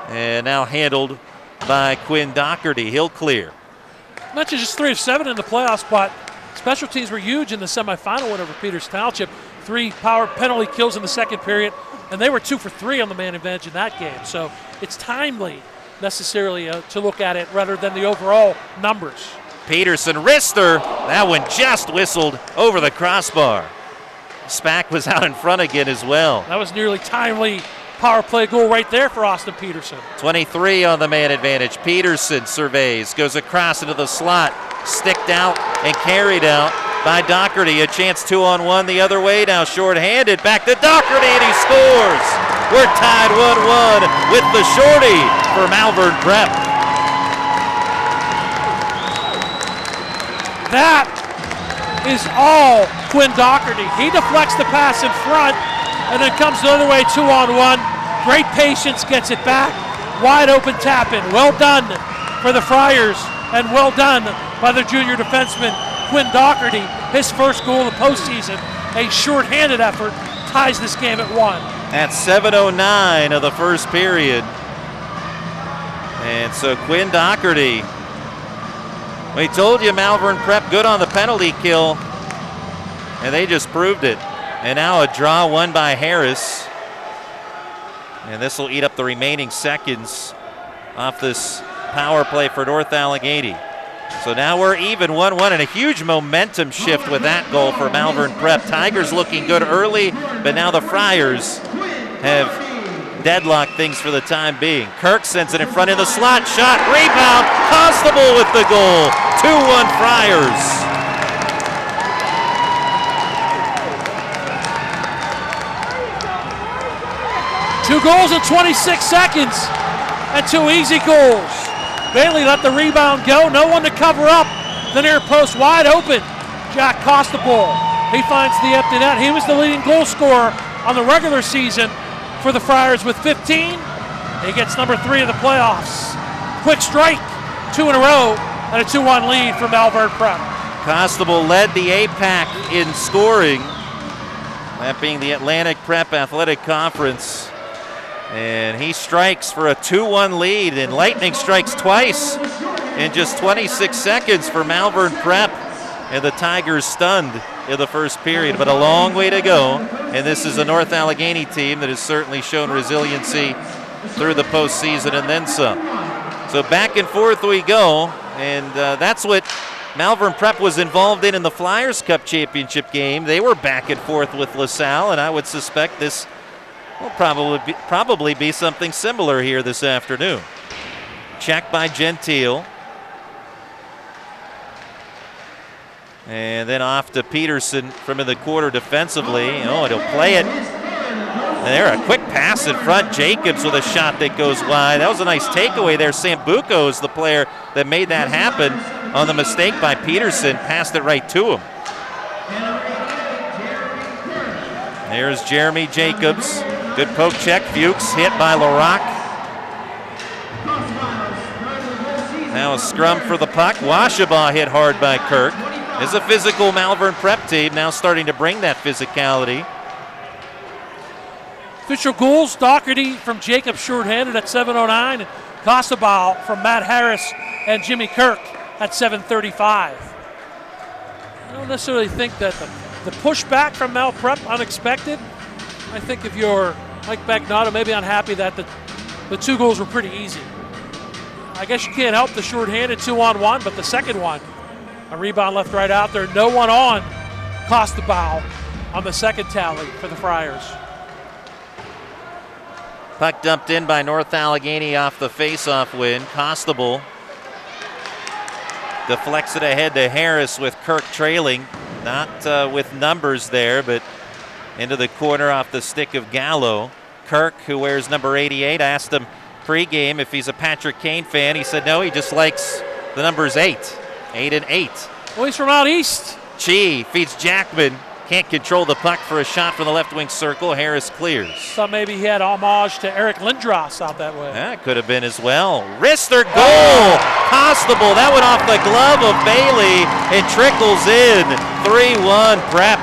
And now handled by Quinn Dougherty. He'll clear. Mentioned just 3 of 7 in the playoffs, but special teams were huge in the semifinal win over Peters Township. 3 power penalty kills in the second period, and they were 2 for 3 on the man advantage in that game. So it's timely necessarily to look at it rather than the overall numbers. Peterson, wrister. That one just whistled over the crossbar. Spack was out in front again as well. That was nearly timely power play goal right there for Austin Peterson. 23 on the man advantage. Peterson surveys, goes across into the slot, sticked out and carried out by Dougherty. A chance 2-on-1 the other way now, shorthanded. Back to Dougherty and he scores. We're tied 1-1 with the shorty for Malvern Prep. That is all Quinn Dougherty. He deflects the pass in front and then comes the other way 2-on-1. Great patience, gets it back. Wide open tap in. Well done for the Friars and well done by the junior defenseman Quinn Dougherty. His first goal of the postseason, a shorthanded effort, ties this game at 1. At 7:09 of the first period. And so Quinn Dougherty, we told you Malvern Prep good on the penalty kill, and they just proved it. And now a draw won by Harris. And this will eat up the remaining seconds off this power play for North Allegheny. So now we're even 1-1 and a huge momentum shift with that goal for Malvern Prep. Tigers looking good early, but now the Friars have deadlocked things for the time being. Kirk sends it in front of the slot, shot, rebound, Costabile with the goal. 2-1 Friars. Two goals in 26 seconds and 2 easy goals. Bailey let the rebound go, no one to cover up. The near post wide open. Jack Costabile, he finds the empty net. He was the leading goal scorer on the regular season for the Friars with 15. He gets number 3 of the playoffs. Quick strike, 2 in a row, and a 2-1 lead for Malvern Prep. Costabile led the APAC in scoring, that being the Atlantic Prep Athletic Conference. And he strikes for a 2-1 lead, and Lightning strikes twice in just 26 seconds for Malvern Prep. And the Tigers stunned in the first period, but a long way to go. And this is a North Allegheny team that has certainly shown resiliency through the postseason and then some. So back and forth we go, and that's what Malvern Prep was involved in the Flyers Cup Championship game. They were back and forth with LaSalle, and I would suspect this will probably be something similar here this afternoon. Check by Gentile. And then off to Peterson from in the quarter defensively. Oh, and he'll play it. And there, a quick pass in front. Jacobs with a shot that goes wide. That was a nice takeaway there. Sambuco is the player that made that happen on the mistake by Peterson. Passed it right to him. There's Jeremy Jacobs. Good poke check. Fuchs hit by LaRock. Now a scrum for the puck. Washabaugh hit hard by Kirk. It's a physical Malvern Prep team now starting to bring that physicality. Official goals, Dougherty from Jacob shorthanded at 7:09, and Costabile from Matt Harris and Jimmy Kirk at 7:35. I don't necessarily think that the pushback from Mal Prep unexpected. I think if you're Mike Bagnato, maybe unhappy that the 2 goals were pretty easy. I guess you can't help the shorthanded 2-on-1, but the second one, a rebound left right out there. No one on Costabile on the second tally for the Friars. Puck dumped in by North Allegheny off the face-off win. Costabile deflects it ahead to Harris with Kirk trailing. Not with numbers there, but into the corner off the stick of Gallo. Kirk, who wears number 88, asked him pregame if he's a Patrick Kane fan. He said no, he just likes the numbers 8. 8 and 8. Well, he's from out east. Chi feeds Jackman. Can't control the puck for a shot from the left wing circle. Harris clears. Thought maybe he had homage to Eric Lindros out that way. That could have been as well. Wrister goal! Costabile, that went off the glove of Bailey and trickles in. 3-1 Prep.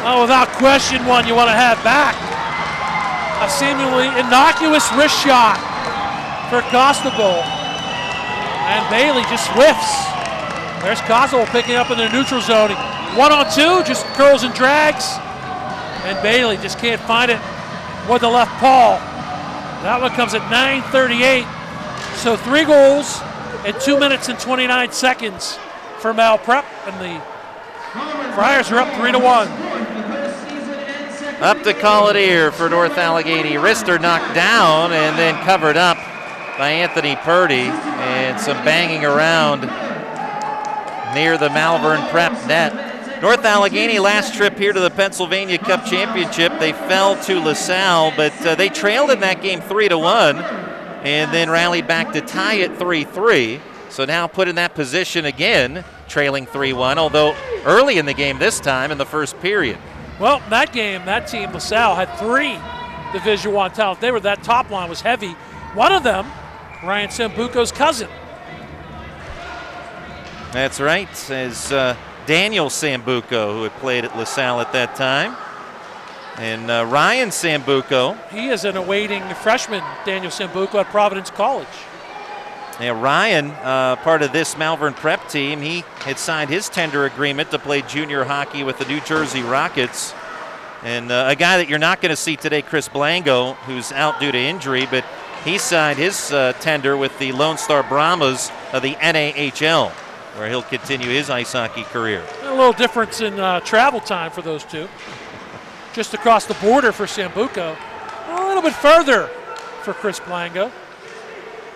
Oh, without question, one you want to have back. A seemingly innocuous wrist shot for Costabile. And Bailey just whiffs. There's Costabile picking up in the neutral zone. 1-on-2, just curls and drags. And Bailey just can't find it with the left paw. That one comes at 9:38. So 3 goals in 2 minutes and 29 seconds for Mal Prep. And the Friars are up 3-1. Up to call it here for North Allegheny. Wrister knocked down and then covered up by Anthony Purdy. And some banging around near the Malvern Prep net. North Allegheny last trip here to the Pennsylvania Cup Championship, they fell to LaSalle, but they trailed in that game 3-1 and then rallied back to tie it 3-3. So now put in that position again, trailing 3-1, although early in the game this time in the first period. Well, that game, that team, LaSalle, had 3 Division I talent. That top line was heavy. One of them, Ryan Sambuco's cousin. That's right, as Daniel Sambuco, who had played at LaSalle at that time. And Ryan Sambuco. He is an awaiting freshman, Daniel Sambuco, at Providence College. Yeah, Ryan, part of this Malvern Prep team, he had signed his tender agreement to play junior hockey with the New Jersey Rockets. And a guy that you're not going to see today, Chris Blango, who's out due to injury, but he signed his tender with the Lone Star Brahmas of the NAHL, where he'll continue his ice hockey career. A little difference in travel time for those two. Just across the border for Sambuco. A little bit further for Chris Blango.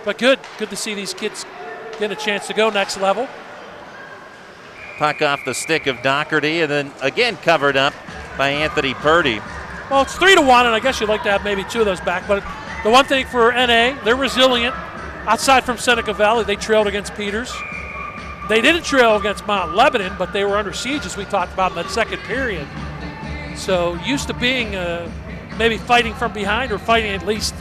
But good to see these kids get a chance to go next level. Puck off the stick of Dougherty and then again covered up by Anthony Purdy. Well, it's 3-1, and I guess you'd like to have maybe 2 of those back. But the one thing for NA, they're resilient. Outside from Seneca Valley, they trailed against Peters. They didn't trail against Mount Lebanon, but they were under siege, as we talked about in that second period. So used to being maybe fighting from behind or fighting at least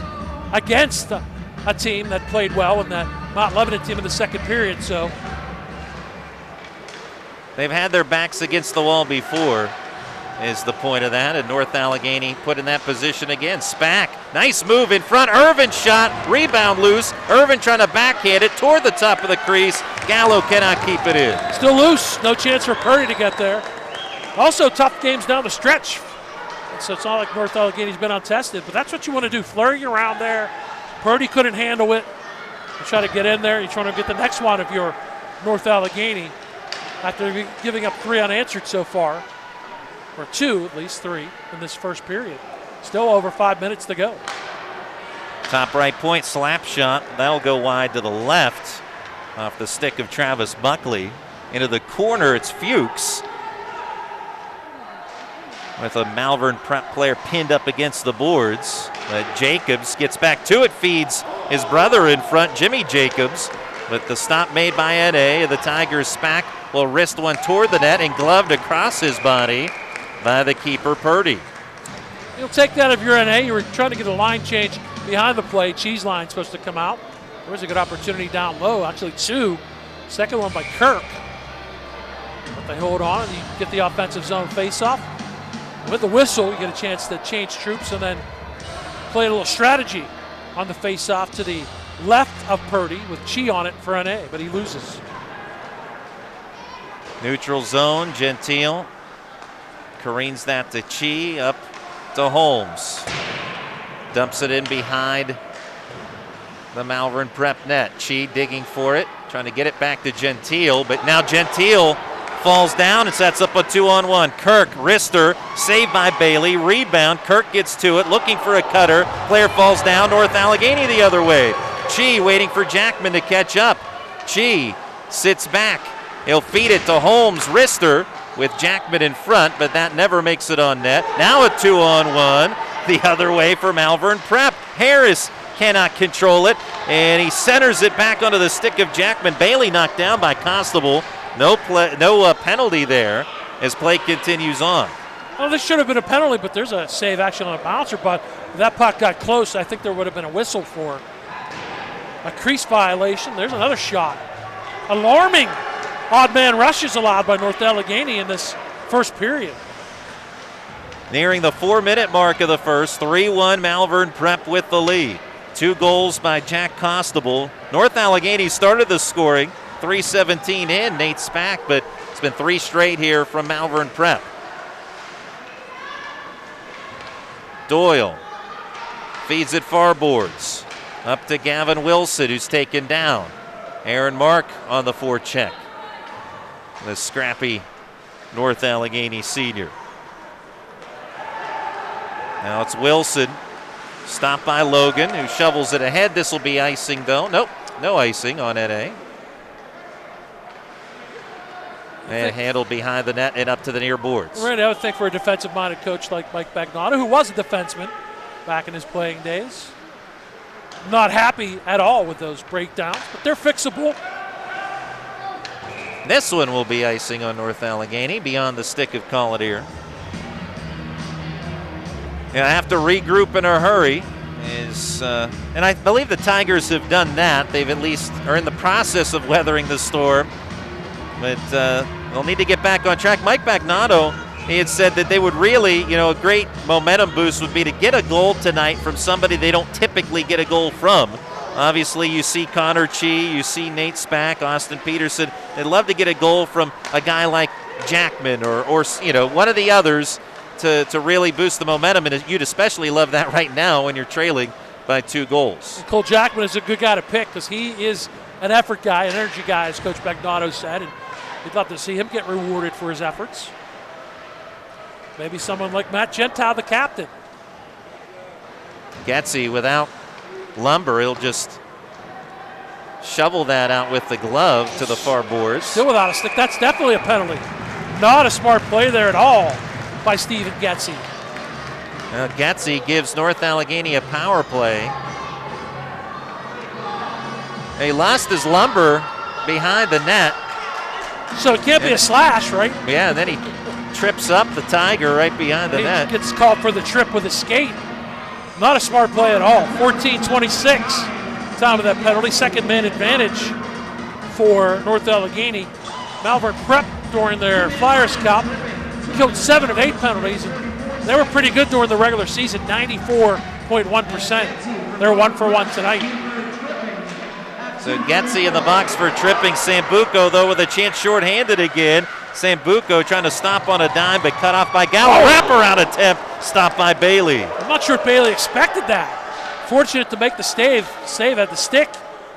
against a team that played well in that Mount Lebanon team in the second period. So they've had their backs against the wall before, is the point of that. And North Allegheny put in that position again. Spack, nice move in front. Irvin shot, rebound loose. Irvin trying to backhand it toward the top of the crease. Gallo cannot keep it in. Still loose, no chance for Purdy to get there. Also tough games down the stretch. So it's not like North Allegheny's been untested, but that's what you want to do, flurry around there. Purdy couldn't handle it. You try to get in there, you're trying to get the next one if you're North Allegheny. After giving up 3 unanswered so far, or 2, at least 3 in this first period. Still over 5 minutes to go. Top right point, slap shot. That'll go wide to the left off the stick of Travis Buckley. Into the corner, it's Fuchs, with a Malvern Prep player pinned up against the boards. Jacobs gets back to it, feeds his brother in front, Jimmy Jacobs. But the stop made by NA, the Tigers Spack will wrist one toward the net and gloved across his body by the keeper, Purdy. You'll take that if you're NA. You were trying to get a line change behind the play. Cheese line supposed to come out. There was a good opportunity down low, actually 2. Second one by Kirk. But they hold on and you get the offensive zone face-off. With the whistle, you get a chance to change troops and then play a little strategy on the face-off to the left of Purdy with Chi on it for NA, but he loses. Neutral zone, Gentile careens that to Chi, up to Holmes. Dumps it in behind the Malvern Prep net. Chi digging for it, trying to get it back to Gentile, but now Gentile falls down and sets up a 2-on-1. Kirk, wrister, saved by Bailey, rebound. Kirk gets to it, looking for a cutter. Player falls down, North Allegheny the other way. Chi waiting for Jackman to catch up. Chi sits back. He'll feed it to Holmes, wrister, with Jackman in front, but that never makes it on net. Now a 2-on-1 the other way for Malvern Prep. Harris cannot control it, and he centers it back onto the stick of Jackman. Bailey knocked down by Costabile. No penalty there as play continues on. Well, this should have been a penalty, but there's a save action on a bouncer. But if that puck got close, I think there would have been a whistle for a crease violation. There's another shot. Alarming odd man rushes allowed by North Allegheny in this first period. Nearing the 4-minute mark of the first, 3-1 Malvern Prep with the lead. 2 goals by Jack Costabile. North Allegheny started the scoring, 3:17 in, Nate Spack, but it's been 3 straight here from Malvern Prep. Doyle feeds it far boards. Up to Gavin Wilson, who's taken down. Aaron Mark on the forecheck. The scrappy North Allegheny senior. Now it's Wilson, stopped by Logan, who shovels it ahead. This will be icing, though. Nope, no icing on NA. And handled behind the net and up to the near boards. Right, I would think for a defensive-minded coach like Mike Bagnato, who was a defenseman back in his playing days, not happy at all with those breakdowns, but they're fixable. This one will be icing on North Allegheny beyond the stick of Collier. I have to regroup in a hurry. And I believe the Tigers have done that. They've at least are in the process of weathering the storm. But they'll need to get back on track. Mike Bagnato, he had said that they would really, a great momentum boost would be to get a goal tonight from somebody they don't typically get a goal from. Obviously, you see Connor Chee, you see Nate Spack, Austin Peterson. They'd love to get a goal from a guy like Jackman or one of the others to really boost the momentum, and you'd especially love that right now when you're trailing by 2 goals. Cole Jackman is a good guy to pick because he is an effort guy, an energy guy, as Coach Bagnato said, and we'd love to see him get rewarded for his efforts. Maybe someone like Matt Gentile, the captain. Getsy without Lumber, he'll just shovel that out with the glove to the far boards. Still without a stick. That's definitely a penalty. Not a smart play there at all by Stephen Getsy. Getsy gives North Allegheny a power play. He lost his Lumber behind the net. So it can't be a slash, right? Yeah, and then he trips up the Tiger right behind the net. Gets called for the trip with a skate. Not a smart play at all. 14-26, time of that penalty. Second man advantage for North Allegheny. Malvern Prep during their Flyers Cup killed 7 of 8 penalties. And they were pretty good during the regular season, 94.1%. They're 1 for 1 tonight. So Getsy in the box for tripping. Sambuco, though, with a chance shorthanded again. Sambuco trying to stop on a dime, but cut off by Gallo. Wraparound attempt, stopped by Bailey. I'm not sure if Bailey expected that. Fortunate to make the save at the stick,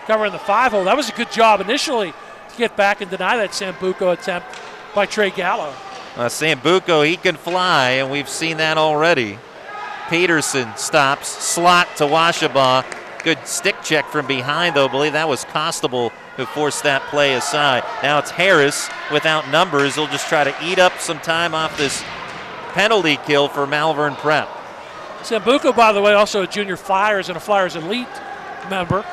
covering the 5-hole. That was a good job initially to get back and deny that Sambuco attempt by Trey Gallo. Sambuco, he can fly, and we've seen that already. Peterson stops, slot to Washabaugh. Good stick check from behind, though. I believe that was Costabile who forced that play aside. Now it's Harris without numbers. He'll just try to eat up some time off this penalty kill for Malvern Prep. Sambuco, by the way, also a junior Flyers and a Flyers Elite member.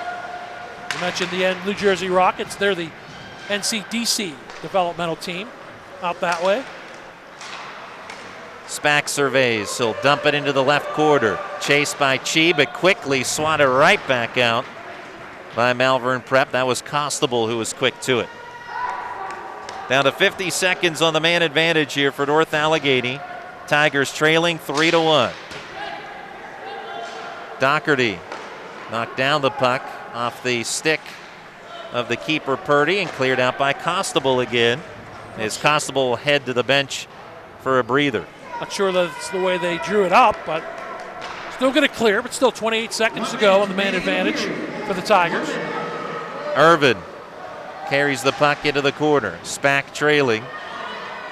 You mentioned the New Jersey Rockets. They're the NCDC developmental team out that way. Spack surveys. He'll dump it into the left quarter. Chased by Chee, but quickly swatted right back out by Malvern Prep. That was Costabile who was quick to it. Down to 50 seconds on the man advantage here for North Allegheny. Tigers trailing 3-1. Dougherty knocked down the puck off the stick of the keeper Purdy and cleared out by Costabile again. As Costabile will head to the bench for a breather. Not sure that's the way they drew it up, but still going to clear, but still 28 seconds to go on the man advantage for the Tigers. Irvin carries the puck into the corner. Spack trailing.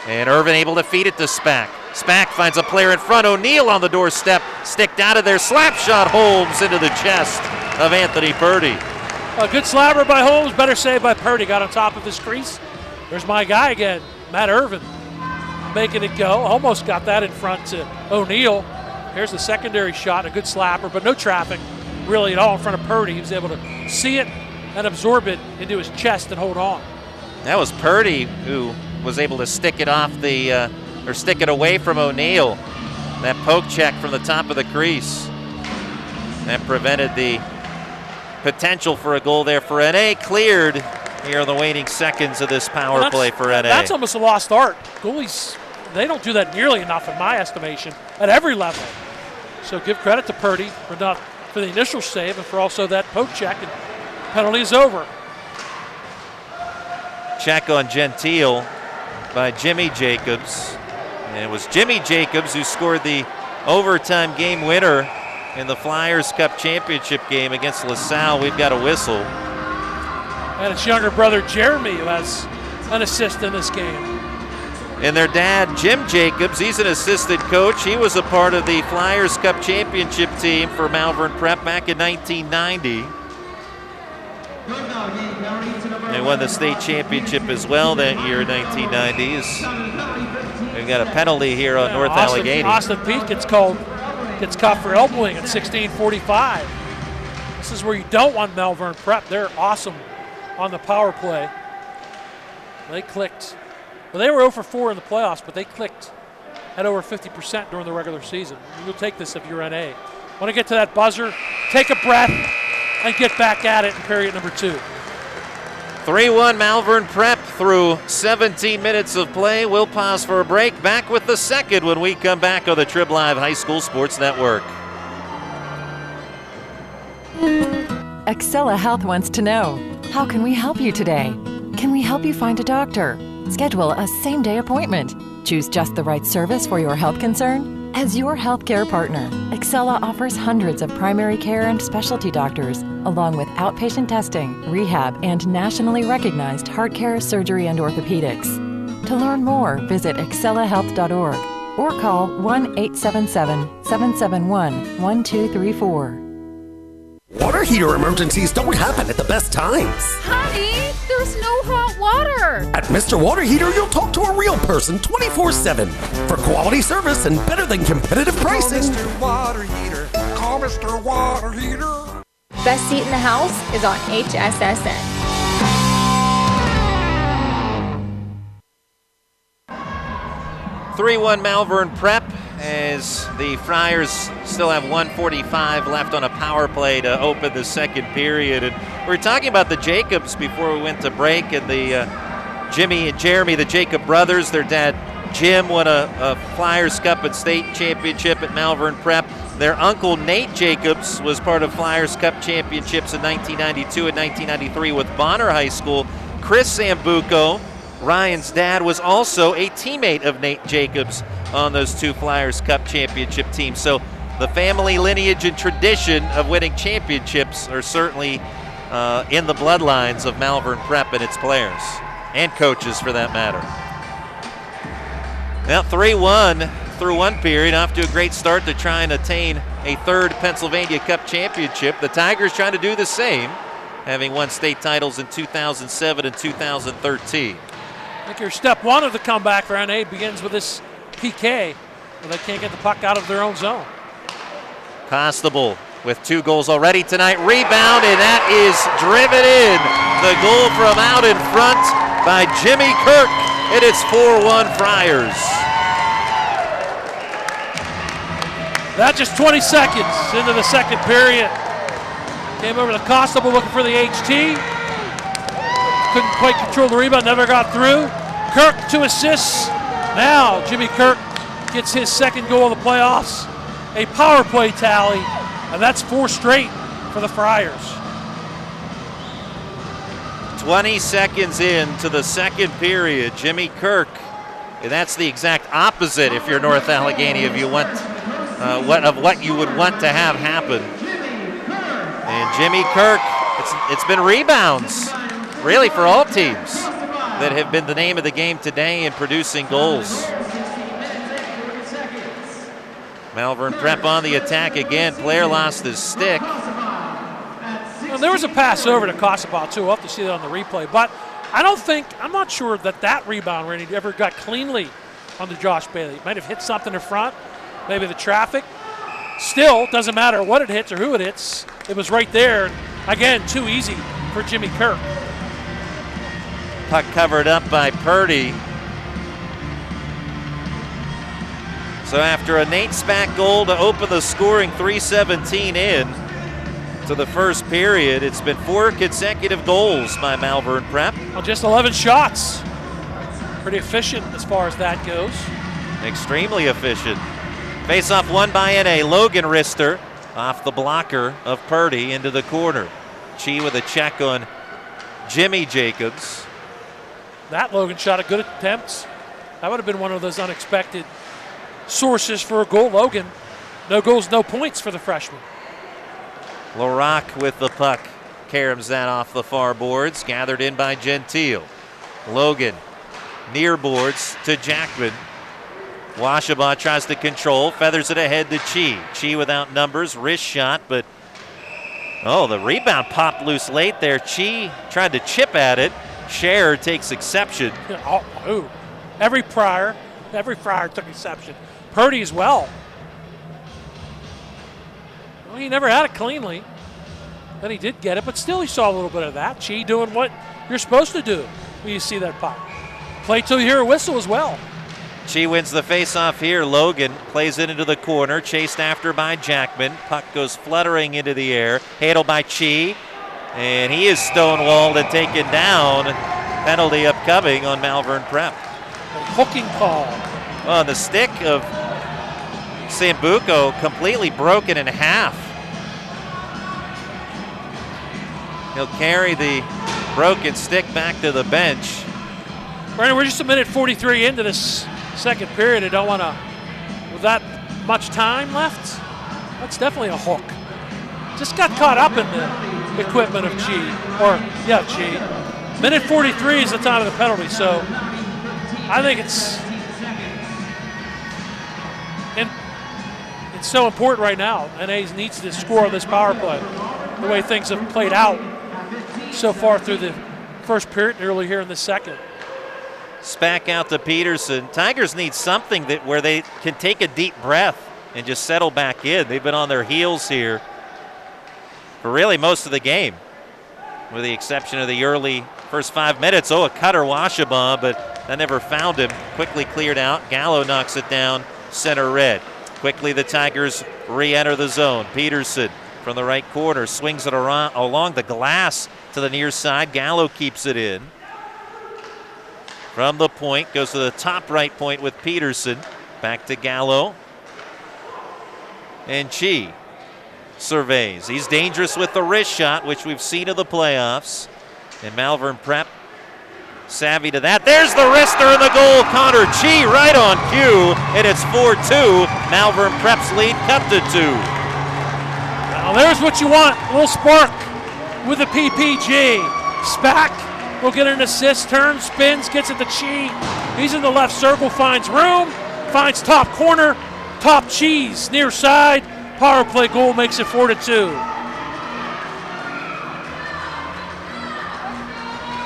And Irvin able to feed it to Spack. Spack finds a player in front. O'Neill on the doorstep. Sticked out of there. Slap shot Holmes into the chest of Anthony Purdy. A good slapper by Holmes. Better save by Purdy. Got on top of his crease. There's my guy again, Matt Irvin, making it go. Almost got that in front to O'Neill. Here's the secondary shot. A good slapper, but no traffic really at all in front of Purdy. He was able to see it and absorb it into his chest and hold on. That was Purdy who was able to stick it off the, or stick it away from O'Neill. That poke check from the top of the crease. That prevented the potential for a goal there for NA. Cleared here in the waning seconds of this power play for NA. That's almost a lost art. Goalies They don't do that nearly enough, in my estimation, at every level. So give credit to Purdy for the initial save and for also that poke check, and penalty is over. Check on Gentile by Jimmy Jacobs. And it was Jimmy Jacobs who scored the overtime game winner in the Flyers Cup Championship game against LaSalle. We've got a whistle. And it's younger brother Jeremy who has an assist in this game. And their dad, Jim Jacobs, he's an assistant coach. He was a part of the Flyers Cup Championship team for Malvern Prep back in 1990. They won the state championship as well that year in 1990s. We've got a penalty here on North Allegheny. Austin Peete gets caught for elbowing at 16:45. This is where you don't want Malvern Prep. They're awesome on the power play. They clicked. Well, they were 0 for 4 in the playoffs, but they clicked at over 50% during the regular season. You'll take this if you're NA. Want to get to that buzzer, take a breath, and get back at it in period number 2. 3-1 Malvern Prep through 17 minutes of play. We'll pause for a break. Back with the second when we come back on the Trib Live High School Sports Network. Excella Health wants to know, how can we help you today? Can we help you find a doctor? Schedule a same-day appointment. Choose just the right service for your health concern? As your healthcare partner, Excella offers hundreds of primary care and specialty doctors, along with outpatient testing, rehab, and nationally recognized heart care, surgery, and orthopedics. To learn more, visit excellahealth.org or call 1-877-771-1234. Water heater emergencies don't happen at the best times. Honey, there's no hot water. At Mr. Water Heater, you'll talk to a real person 24/7 for quality service and better than competitive pricing. Call Mr. Water Heater. Call Mr. Water Heater. Best seat in the house is on HSSN. (3-1) Malvern Prep, as the Friars still have 1:45 left on a power play to open the second period. And we were talking about the Jacobs before we went to break, and the Jimmy and Jeremy, the Jacob brothers. Their dad Jim won a Flyers Cup and State Championship at Malvern Prep. Their uncle Nate Jacobs was part of Flyers Cup Championships in 1992 and 1993 with Bonner High School. Chris Sambuco, Ryan's dad, was also a teammate of Nate Jacobs on those two Flyers Cup Championship teams. So the family lineage and tradition of winning championships are certainly in the bloodlines of Malvern Prep and its players, and coaches for that matter. Now 3-1 through one period, off to a great start to try and attain a third Pennsylvania Cup Championship. The Tigers trying to do the same, having won state titles in 2007 and 2013. I think your step one of the comeback for NA begins with this PK, where they can't get the puck out of their own zone. Costabile with 2 goals already tonight. Rebound, and that is driven in. The goal from out in front by Jimmy Kirk, and it's 4-1 Friars. That just 20 seconds into the second period. Came over to Costabile looking for the HT. Couldn't quite control the rebound, never got through. Kirk 2 assists. Now Jimmy Kirk gets his second goal of the playoffs. A power play tally, and that's 4 straight for the Friars. 20 seconds into the second period, Jimmy Kirk, and that's the exact opposite if you're North Allegheny, if you want what you would want to have happen. And Jimmy Kirk, it's been rebounds, really, for all teams that have been the name of the game today in producing goals. Malvern Prep on the attack again. Player lost his stick. Well, there was a pass over to Costabile too. We'll have to see that on the replay. But I'm not sure that rebound Randy ever got cleanly onto Josh Bailey. Might have hit something in front, maybe the traffic. Still, doesn't matter what it hits or who it hits. It was right there. Again, too easy for Jimmy Kirk. Puck covered up by Purdy. So after a Nate Spack goal to open the scoring, 3:17 in to the first period, it's been 4 consecutive goals by Malvern Prep. Well, just 11 shots. Pretty efficient as far as that goes. Extremely efficient. Face-off won by NA. Logan Rister off the blocker of Purdy into the corner. Chi with a check on Jimmy Jacobs. That Logan shot a good attempt. That would have been one of those unexpected sources for a goal. Logan, no goals, no points for the freshman. LaRock with the puck. Caroms that off the far boards. Gathered in by Gentile. Logan near boards to Jackman. Washabaugh tries to control. Feathers it ahead to Chi. Chi without numbers. Wrist shot, but the rebound popped loose late there. Chi tried to chip at it. Scherer takes exception. Every Friar took exception. Purdy as well. Well, he never had it cleanly. Then he did get it, but still he saw a little bit of that. Chi doing what you're supposed to do when you see that puck. Play till you hear a whistle as well. Chi wins the faceoff here. Logan plays it into the corner, chased after by Jackman. Puck goes fluttering into the air. Handled by Chi, and he is stonewalled and taken down. Penalty upcoming on Malvern Prep. A hooking call. Well, the stick of Sambuco completely broken in half. He'll carry the broken stick back to the bench. Brandon, we're just a minute 43 into this second period. I don't want to, with that much time left, that's definitely a hook. Just got caught up in the equipment of Chi. Minute 43 is the time of the penalty, so I think it's so important right now. NA needs to score on this power play. The way things have played out so far through the first period and early here in the second. Spack out to Peterson. Tigers need something where they can take a deep breath and just settle back in. They've been on their heels here for really most of the game, with the exception of the early first 5 minutes. A cutter Washabaugh, but that never found him. Quickly cleared out. Gallo knocks it down center red. Quickly the Tigers re-enter the zone. Peterson from the right corner swings it around along the glass to the near side. Gallo keeps it in. From the point, goes to the top right point with Peterson. Back to Gallo. And Chi surveys. He's dangerous with the wrist shot, which we've seen in the playoffs. And Malvern Prep savvy to that. There's the wrister in the goal. Connor Chi right on cue. And it's 4-2. Malvern Prep's lead cut to 2. Now there's what you want. A little spark with the PPG. Spack will get an assist, turns, spins, gets it to Chi. He's in the left circle, finds room, finds top corner, top cheese, near side. Power play goal makes it 4-2.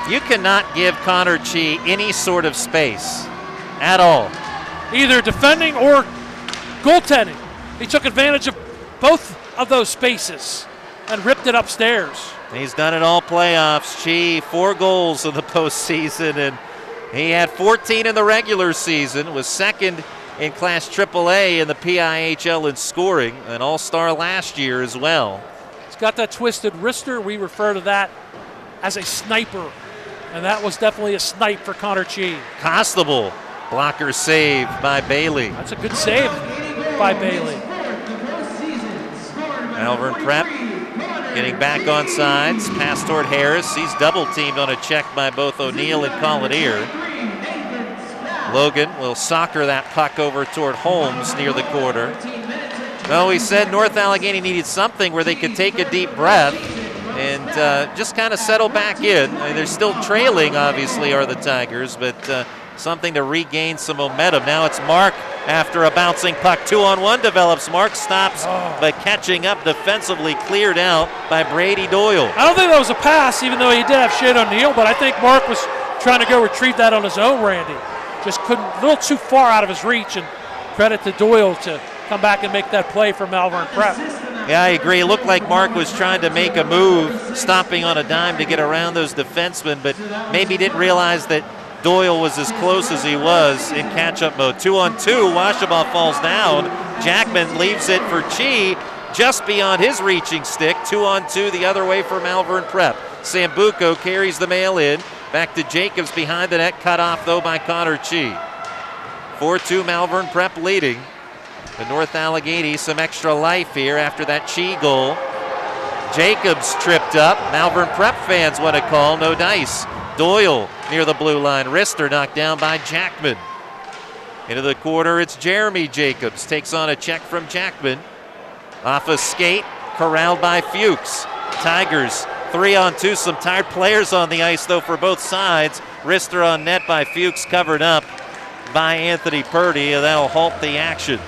You cannot give Connor Chi any sort of space at all. Either defending or goaltending. He took advantage of both of those spaces and ripped it upstairs. He's done it all playoffs. Chi, 4 goals in the postseason, and he had 14 in the regular season, was second in Class AAA in the PIHL in scoring, an all-star last year as well. He's got that twisted wrister. We refer to that as a sniper, and that was definitely a snipe for Connor Chi. Costabile, blocker save by Bailey. That's a good save by Bailey. Malvern Prep getting back on sides, pass toward Harris. He's double teamed on a check by both O'Neill and Collinear. Logan will soccer that puck over toward Holmes near the corner. Well, we said North Allegheny needed something where they could take a deep breath and just kind of settle back in. I mean, they're still trailing, obviously, are the Tigers, but something to regain some momentum. Now it's Mark after a bouncing puck. 2-on-1 develops. Mark stops, but catching up defensively, cleared out by Brady Doyle. I don't think that was a pass, even though he did have Shane O'Neill, but I think Mark was trying to go retrieve that on his own, Randy. Just couldn't, a little too far out of his reach, and credit to Doyle to come back and make that play for Malvern Prep. Yeah, I agree. It looked like Mark was trying to make a move, stopping on a dime to get around those defensemen, but maybe didn't realize that Doyle was as close as he was in catch-up mode. 2-on-2, Washabaugh falls down. Jackman leaves it for Chi, just beyond his reaching stick. 2-on-2 the other way for Malvern Prep. Sambuco carries the mail in. Back to Jacobs behind the net, cut off though by Connor Chi. 4-2 Malvern Prep leading. The North Allegheny some extra life here after that Chi goal. Jacobs tripped up. Malvern Prep fans want to call, no dice. Doyle near the blue line. Wrister knocked down by Jackman. Into the corner, it's Jeremy Jacobs. Takes on a check from Jackman. Off a skate, corralled by Fuchs. Tigers 3-on-2. Some tired players on the ice, though, for both sides. Wrister on net by Fuchs, covered up by Anthony Purdy, and that'll halt the action.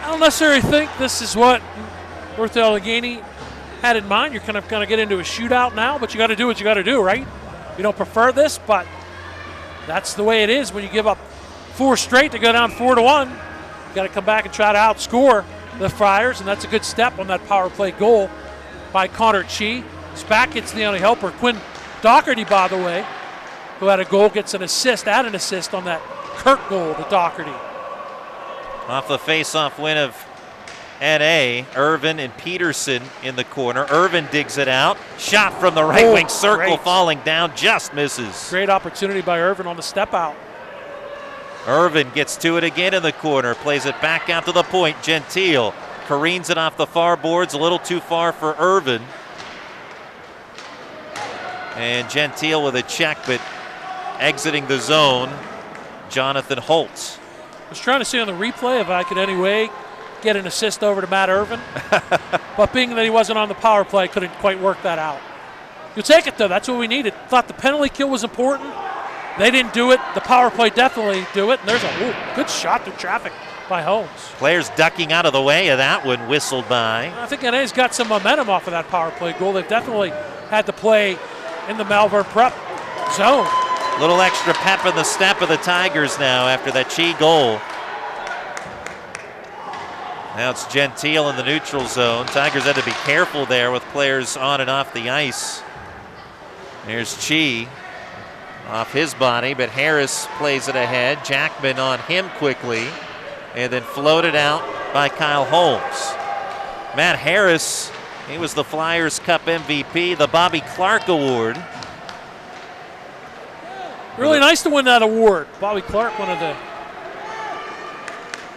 I don't necessarily think this is what North Allegheny had in mind. You're kind of going to get into a shootout now, but you got to do what you got to do, right? You don't prefer this, but that's the way it is when you give up 4 straight to go down 4-1. You got to come back and try to outscore the Friars, and that's a good step on that power play goal by Connor Chi. Spack gets the only helper. Quinn Dougherty, by the way, who had a goal, gets an assist on that Kirk goal to Dougherty. Off the face-off win of NA, Irvin and Peterson in the corner. Irvin digs it out. Shot from the right wing circle, great. Falling down, just misses. Great opportunity by Irvin on the step out. Irvin gets to it again in the corner, plays it back out to the point. Gentile careens it off the far boards, a little too far for Irvin. And Gentile with a check, but exiting the zone, Jonathan Holtz. I was trying to see on the replay if I could anyway get an assist over to Matt Irvin. But being that he wasn't on the power play, couldn't quite work that out. You'll take it, though. That's what we needed. Thought the penalty kill was important. They didn't do it. The power play definitely do it. And there's a good shot through traffic by Holmes. Players ducking out of the way of that one, whistled by. I think NA's got some momentum off of that power play goal. They've definitely had to play in the Malvern Prep zone. Little extra pep in the step of the Tigers now after that Chi goal. Now it's Gentile in the neutral zone. Tigers had to be careful there with players on and off the ice. There's Chi off his body, but Harris plays it ahead. Jackman on him quickly, and then floated out by Kyle Holmes. Matt Harris, he was the Flyers Cup MVP, the Bobby Clark Award. Really nice to win that award. Bobby Clark,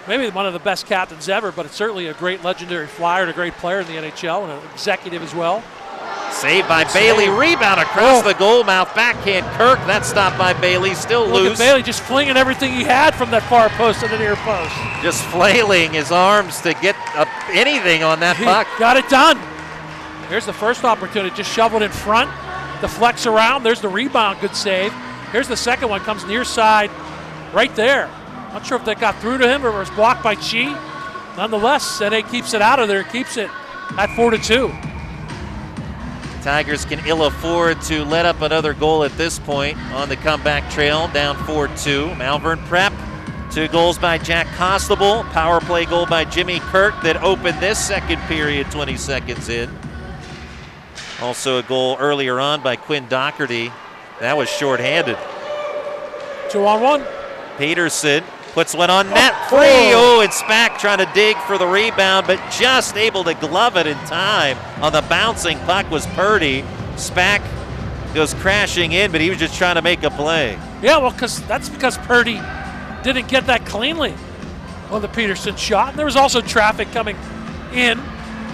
maybe one of the best captains ever, but it's certainly a great legendary Flyer and a great player in the NHL and an executive as well. Saved by Bailey, rebound across the goal mouth, backhand Kirk. That stopped by Bailey, still Look loose. at Bailey just flinging everything he had from that far post to the near post. Just flailing his arms to get anything on that puck. Got it done. Here's the first opportunity, just shoveled in front, deflects around. There's the rebound, good save. Here's the second one, comes near side, right there. Not sure if that got through to him or was blocked by Chi. Nonetheless, NA keeps it out of there, keeps it at 4-2. Tigers can ill afford to let up another goal at this point on the comeback trail, down 4-2. Malvern Prep, 2 goals by Jack Costabile, power play goal by Jimmy Kirk that opened this second period 20 seconds in. Also a goal earlier on by Quinn Dougherty. That was shorthanded. 2-on-1. Peterson puts one on net, free. Oh, and Spack trying to dig for the rebound, but just able to glove it in time. On the bouncing puck was Purdy. Spack goes crashing in, but he was just trying to make a play. Yeah, well, that's because Purdy didn't get that cleanly on the Peterson shot. And there was also traffic coming in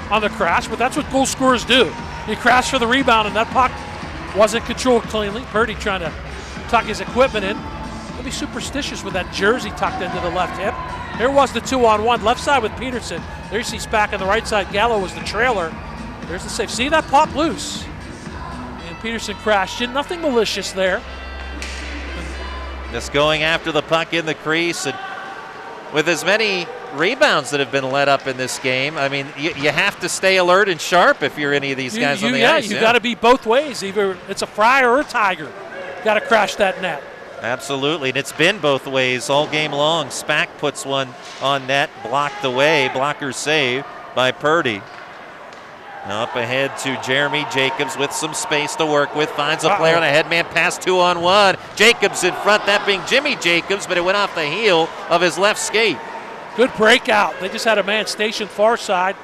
on the crash, but that's what goal scorers do. You crash for the rebound, and that puck wasn't controlled cleanly. Purdy trying to tuck his equipment in. He'll be superstitious with that jersey tucked into the left hip. There was the 2-on-1, left side with Peterson. There you see Spack on the right side. Gallo was the trailer. There's the save. See that pop loose? And Peterson crashed in. Nothing malicious there. Just going after the puck in the crease, and with as many rebounds that have been let up in this game, I mean, you have to stay alert and sharp if you're any of these guys on the ice. You got to be both ways. Either it's a Friar or a Tiger. Got to crash that net. Absolutely, and it's been both ways all game long. Spack puts one on net, blocked away, blocker save by Purdy. Now up ahead to Jeremy Jacobs with some space to work with, finds a player on a headman pass, 2-on-1. Jacobs in front, that being Jimmy Jacobs, but it went off the heel of his left skate. Good breakout. They just had a man stationed far side.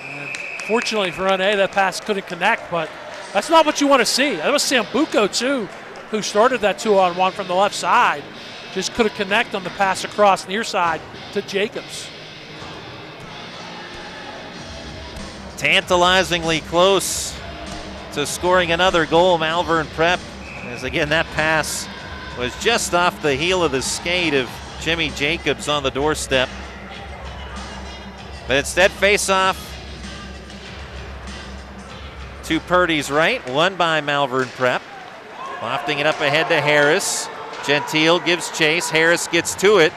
And fortunately for NA, that pass couldn't connect, but that's not what you want to see. That was Sambuco, too, who started that 2-on-1 from the left side. Just couldn't connect on the pass across near side to Jacobs. Tantalizingly close to scoring another goal, Malvern Prep. As again, that pass was just off the heel of the skate of Jimmy Jacobs on the doorstep. But instead, face-off to Purdy's right, won by Malvern Prep. Lofting it up ahead to Harris. Gentile gives chase. Harris gets to it.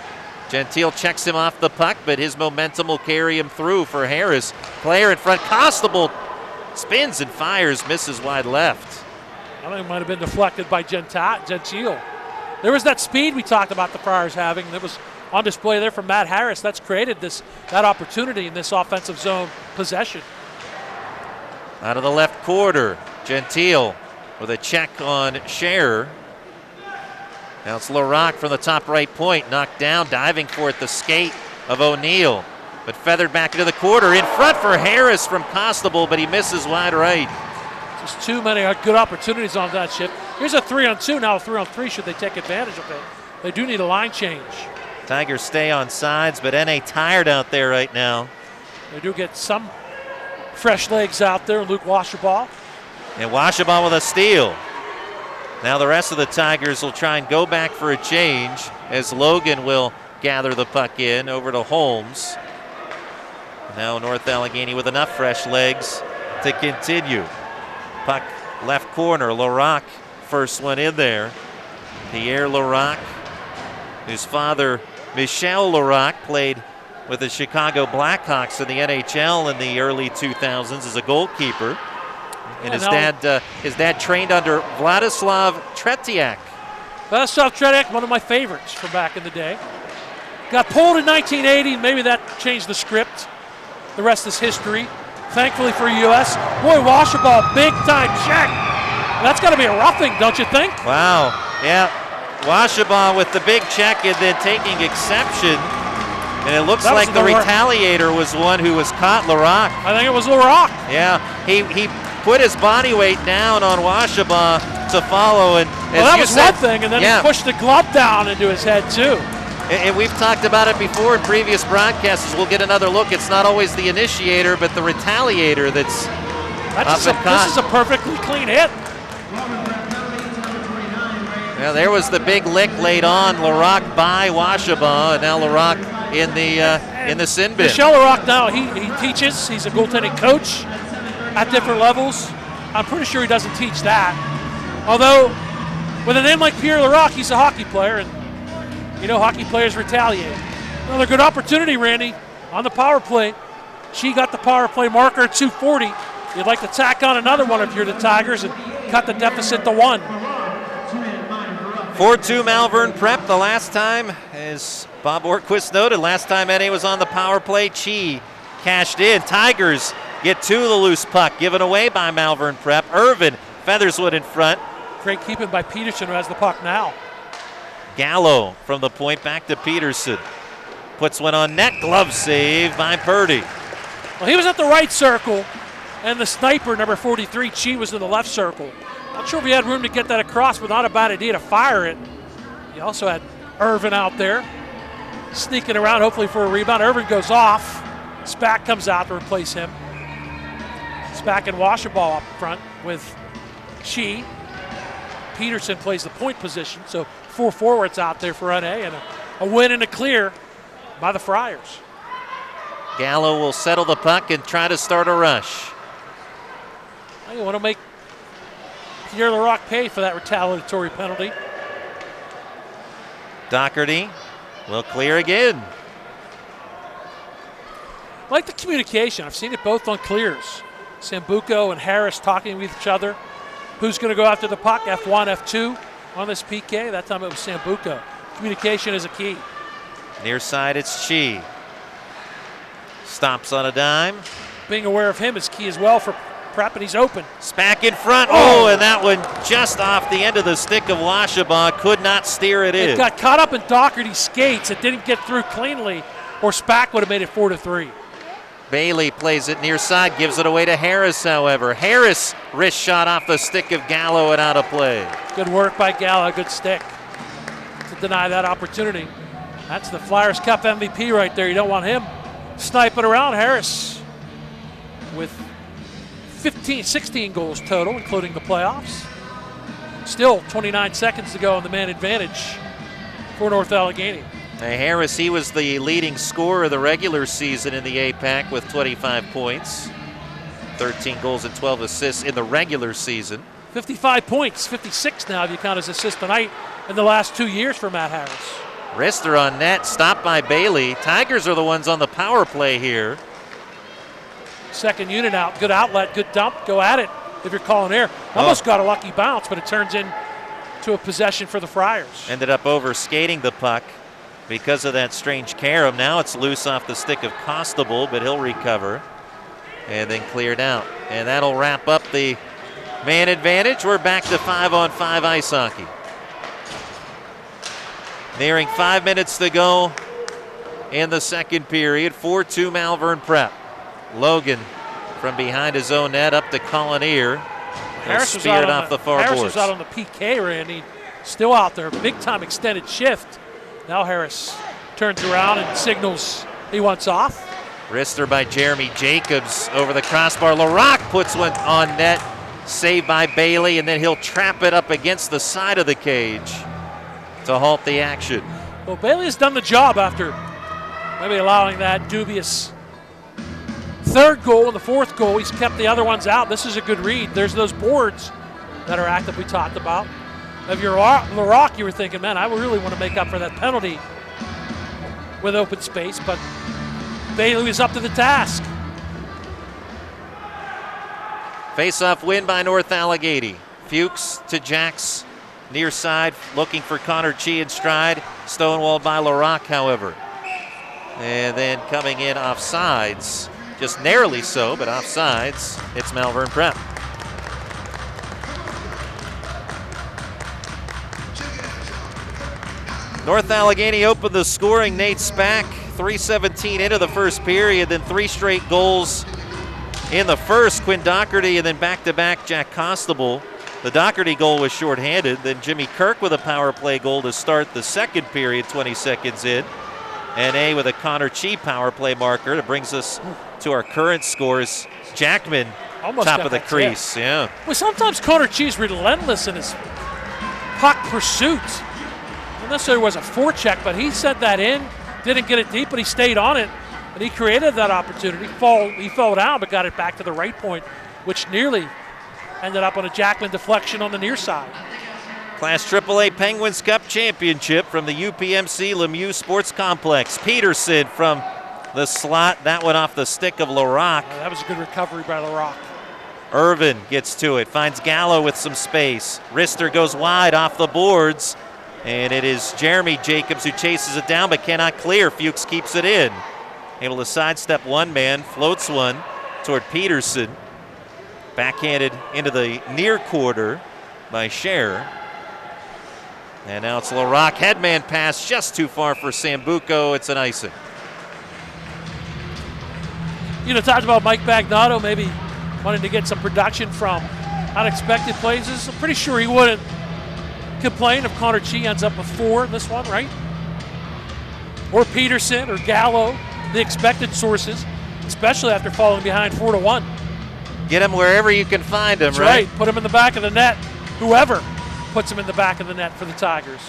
Gentile checks him off the puck, but his momentum will carry him through for Harris. Player in front, Costabile spins and fires, misses wide left. I think it might have been deflected by Gentile. There was that speed we talked about the Friars having that was on display there from Matt Harris. That's created that opportunity in this offensive zone possession. Out of the left quarter, Gentile with a check on Scherer. Now it's LaRock from the top right point, knocked down, diving for it, the skate of O'Neill. But feathered back into the quarter, in front for Harris from Costabile, but he misses wide right. Just too many good opportunities on that shift. Here's a 3-on-2, now a 3-on-3 should they take advantage of it. They do need a line change. Tigers stay on sides, but NA tired out there right now. They do get some fresh legs out there, Luke Washerbaugh. And Washerbaugh with a steal. Now the rest of the Tigers will try and go back for a change as Logan will gather the puck in over to Holmes. Now North Allegheny with enough fresh legs to continue. Puck left corner, LaRock first one in there. Pierre LaRock, whose father Michel LaRock played with the Chicago Blackhawks in the NHL in the early 2000s as a goalkeeper. And his dad trained under Vladislav Tretiak. Vladislav Tretiak, one of my favorites from back in the day. Got pulled in 1980, maybe that changed the script. The rest is history. Thankfully for U.S. Boy, Washerbaugh, big time check. That's got to be a roughing, don't you think? Wow, yeah. Washerbaugh with the big check and then taking exception. And it looks like the retaliator was one who was caught, LaRock. I think it was LaRock. Yeah, he put his body weight down on Washerbaugh to follow. And well, that was one thing, and then he pushed the glove down into his head, too. And we've talked about it before in previous broadcasts. We'll get another look. It's not always the initiator, but the retaliator that's up and caught. This is a perfectly clean hit. Now there was the big lick laid on LaRock by Washerbaugh, and now LaRock in the sin bin. Michel LaRock now, he teaches. He's a goaltending coach at different levels. I'm pretty sure he doesn't teach that. Although, with a name like Pierre LaRock, he's a hockey player, and you know hockey players retaliate. Another good opportunity, Randy, on the power play. She got the power play marker at 2:40. You'd like to tack on another one if you're the Tigers and cut the deficit to 1. 4-2 Malvern Prep. The last time, as Bob Orquist noted, last time NA was on the power play, Chi cashed in. Tigers get to the loose puck, given away by Malvern Prep. Irvin Featherswood in front. Great keeping by Peterson, who has the puck now. Gallo from the point back to Peterson. Puts one on net, glove save by Purdy. Well, he was at the right circle, and the sniper, number 43, Chi, was in the left circle. Not sure if he had room to get that across, but not a bad idea to fire it. He also had Irvin out there, sneaking around, hopefully for a rebound. Irvin goes off. Spack comes out to replace him. Spack and Washerbaugh up front with Chi. Peterson plays the point position, so 4 forwards out there for NA, and a win and a clear by the Friars. Gallo will settle the puck and try to start a rush. You want to make Pierre LaRock pay for that retaliatory penalty. Dougherty will clear again. I like the communication. I've seen it both on clears. Sambuco and Harris talking with each other. Who's going to go after the puck? F1, F2 on this PK. That time it was Sambuco. Communication is a key. Near side, it's Chi. Stops on a dime. Being aware of him is key as well for Prep, and he's open. Spack in front. Oh, and that one just off the end of the stick of Washerbaugh. Could not steer it in. It got caught up in Dougherty's skates. It didn't get through cleanly, or Spack would have made it 4-3. Bailey plays it near side, gives it away to Harris, however. Harris, wrist shot off the stick of Gallo and out of play. Good work by Gallo, good stick. To deny that opportunity. That's the Flyers Cup MVP right there. You don't want him sniping around. Harris with 16 goals total, including the playoffs. Still 29 seconds to go on the man advantage for North Allegheny. Harris, he was the leading scorer of the regular season in the APAC with 25 points. 13 goals and 12 assists in the regular season. 55 points, 56 now if you count his assists tonight in the last 2 years for Matt Harris. Rister on net, stopped by Bailey. Tigers are the ones on the power play here. Second unit out, good outlet, good dump, go at it if you're calling air. Almost got a lucky bounce, but it turns into a possession for the Friars. Ended up over skating the puck because of that strange carom. Now it's loose off the stick of Costabile, but he'll recover and then cleared out. And that'll wrap up the man advantage. We're back to 5-on-5 ice hockey. Nearing 5 minutes to go in the second period. 4-2 Malvern Prep. Logan from behind his own net up to Collinear. Harris was speared off the far Harris boards. was out on the PK, Randy. Still out there, big time extended shift. Now Harris turns around and signals he wants off. Wrister by Jeremy Jacobs over the crossbar. LaRocque puts one on net. Saved by Bailey, and then he'll trap it up against the side of the cage to halt the action. Well, Bailey has done the job after maybe allowing that dubious third goal and the fourth goal. He's kept the other ones out. This is a good read. There's those boards that are active we talked about. If you're LaRocque, you were thinking, man, I really want to make up for that penalty with open space, but Bailey was up to the task. Face-off win by North Allegheny. Fuchs to Jacks, near side, looking for Connor Chi in stride. Stonewalled by LaRocque, however. And then coming in offsides, just narrowly so, but offsides, it's Malvern Prep. North Allegheny opened the scoring. Nate Spack, 3:17 into the first period, then 3 straight goals in the first. Quinn Dougherty, and then back-to-back Jack Costabile. The Dougherty goal was shorthanded. Then Jimmy Kirk with a power play goal to start the second period, 20 seconds in. And A with a Connor Chi power play marker. That brings us to our current scores. Jackman, almost top of the crease. Yeah. Well, sometimes Connor Chi's relentless in his puck pursuit. Not necessarily was a forecheck, but he sent that in, didn't get it deep, but he stayed on it. And he created that opportunity. He fell down, but got it back to the right point, which nearly ended up on a Jackman deflection on the near side. Class AAA Penguins Cup Championship from the UPMC Lemieux Sports Complex. Peterson from the slot. That one off the stick of LaRocque. That was a good recovery by LaRocque. Irvin gets to it, finds Gallo with some space. Rister goes wide off the boards, and it is Jeremy Jacobs who chases it down but cannot clear. Fuchs keeps it in. Able to sidestep one man, floats one toward Peterson. Backhanded into the near quarter by Scher. And now it's LaRocque. Headman pass just too far for Sambuco. It's an icing. You know, talked about Mike Bagnato maybe wanting to get some production from unexpected places. I'm pretty sure he wouldn't complain if Connor Chi ends up with 4 in this one, right? Or Peterson or Gallo. The expected sources, especially after falling behind 4-1. Get him wherever you can find him, That's right? Put him in the back of the net. Whoever puts him in the back of the net for the Tigers.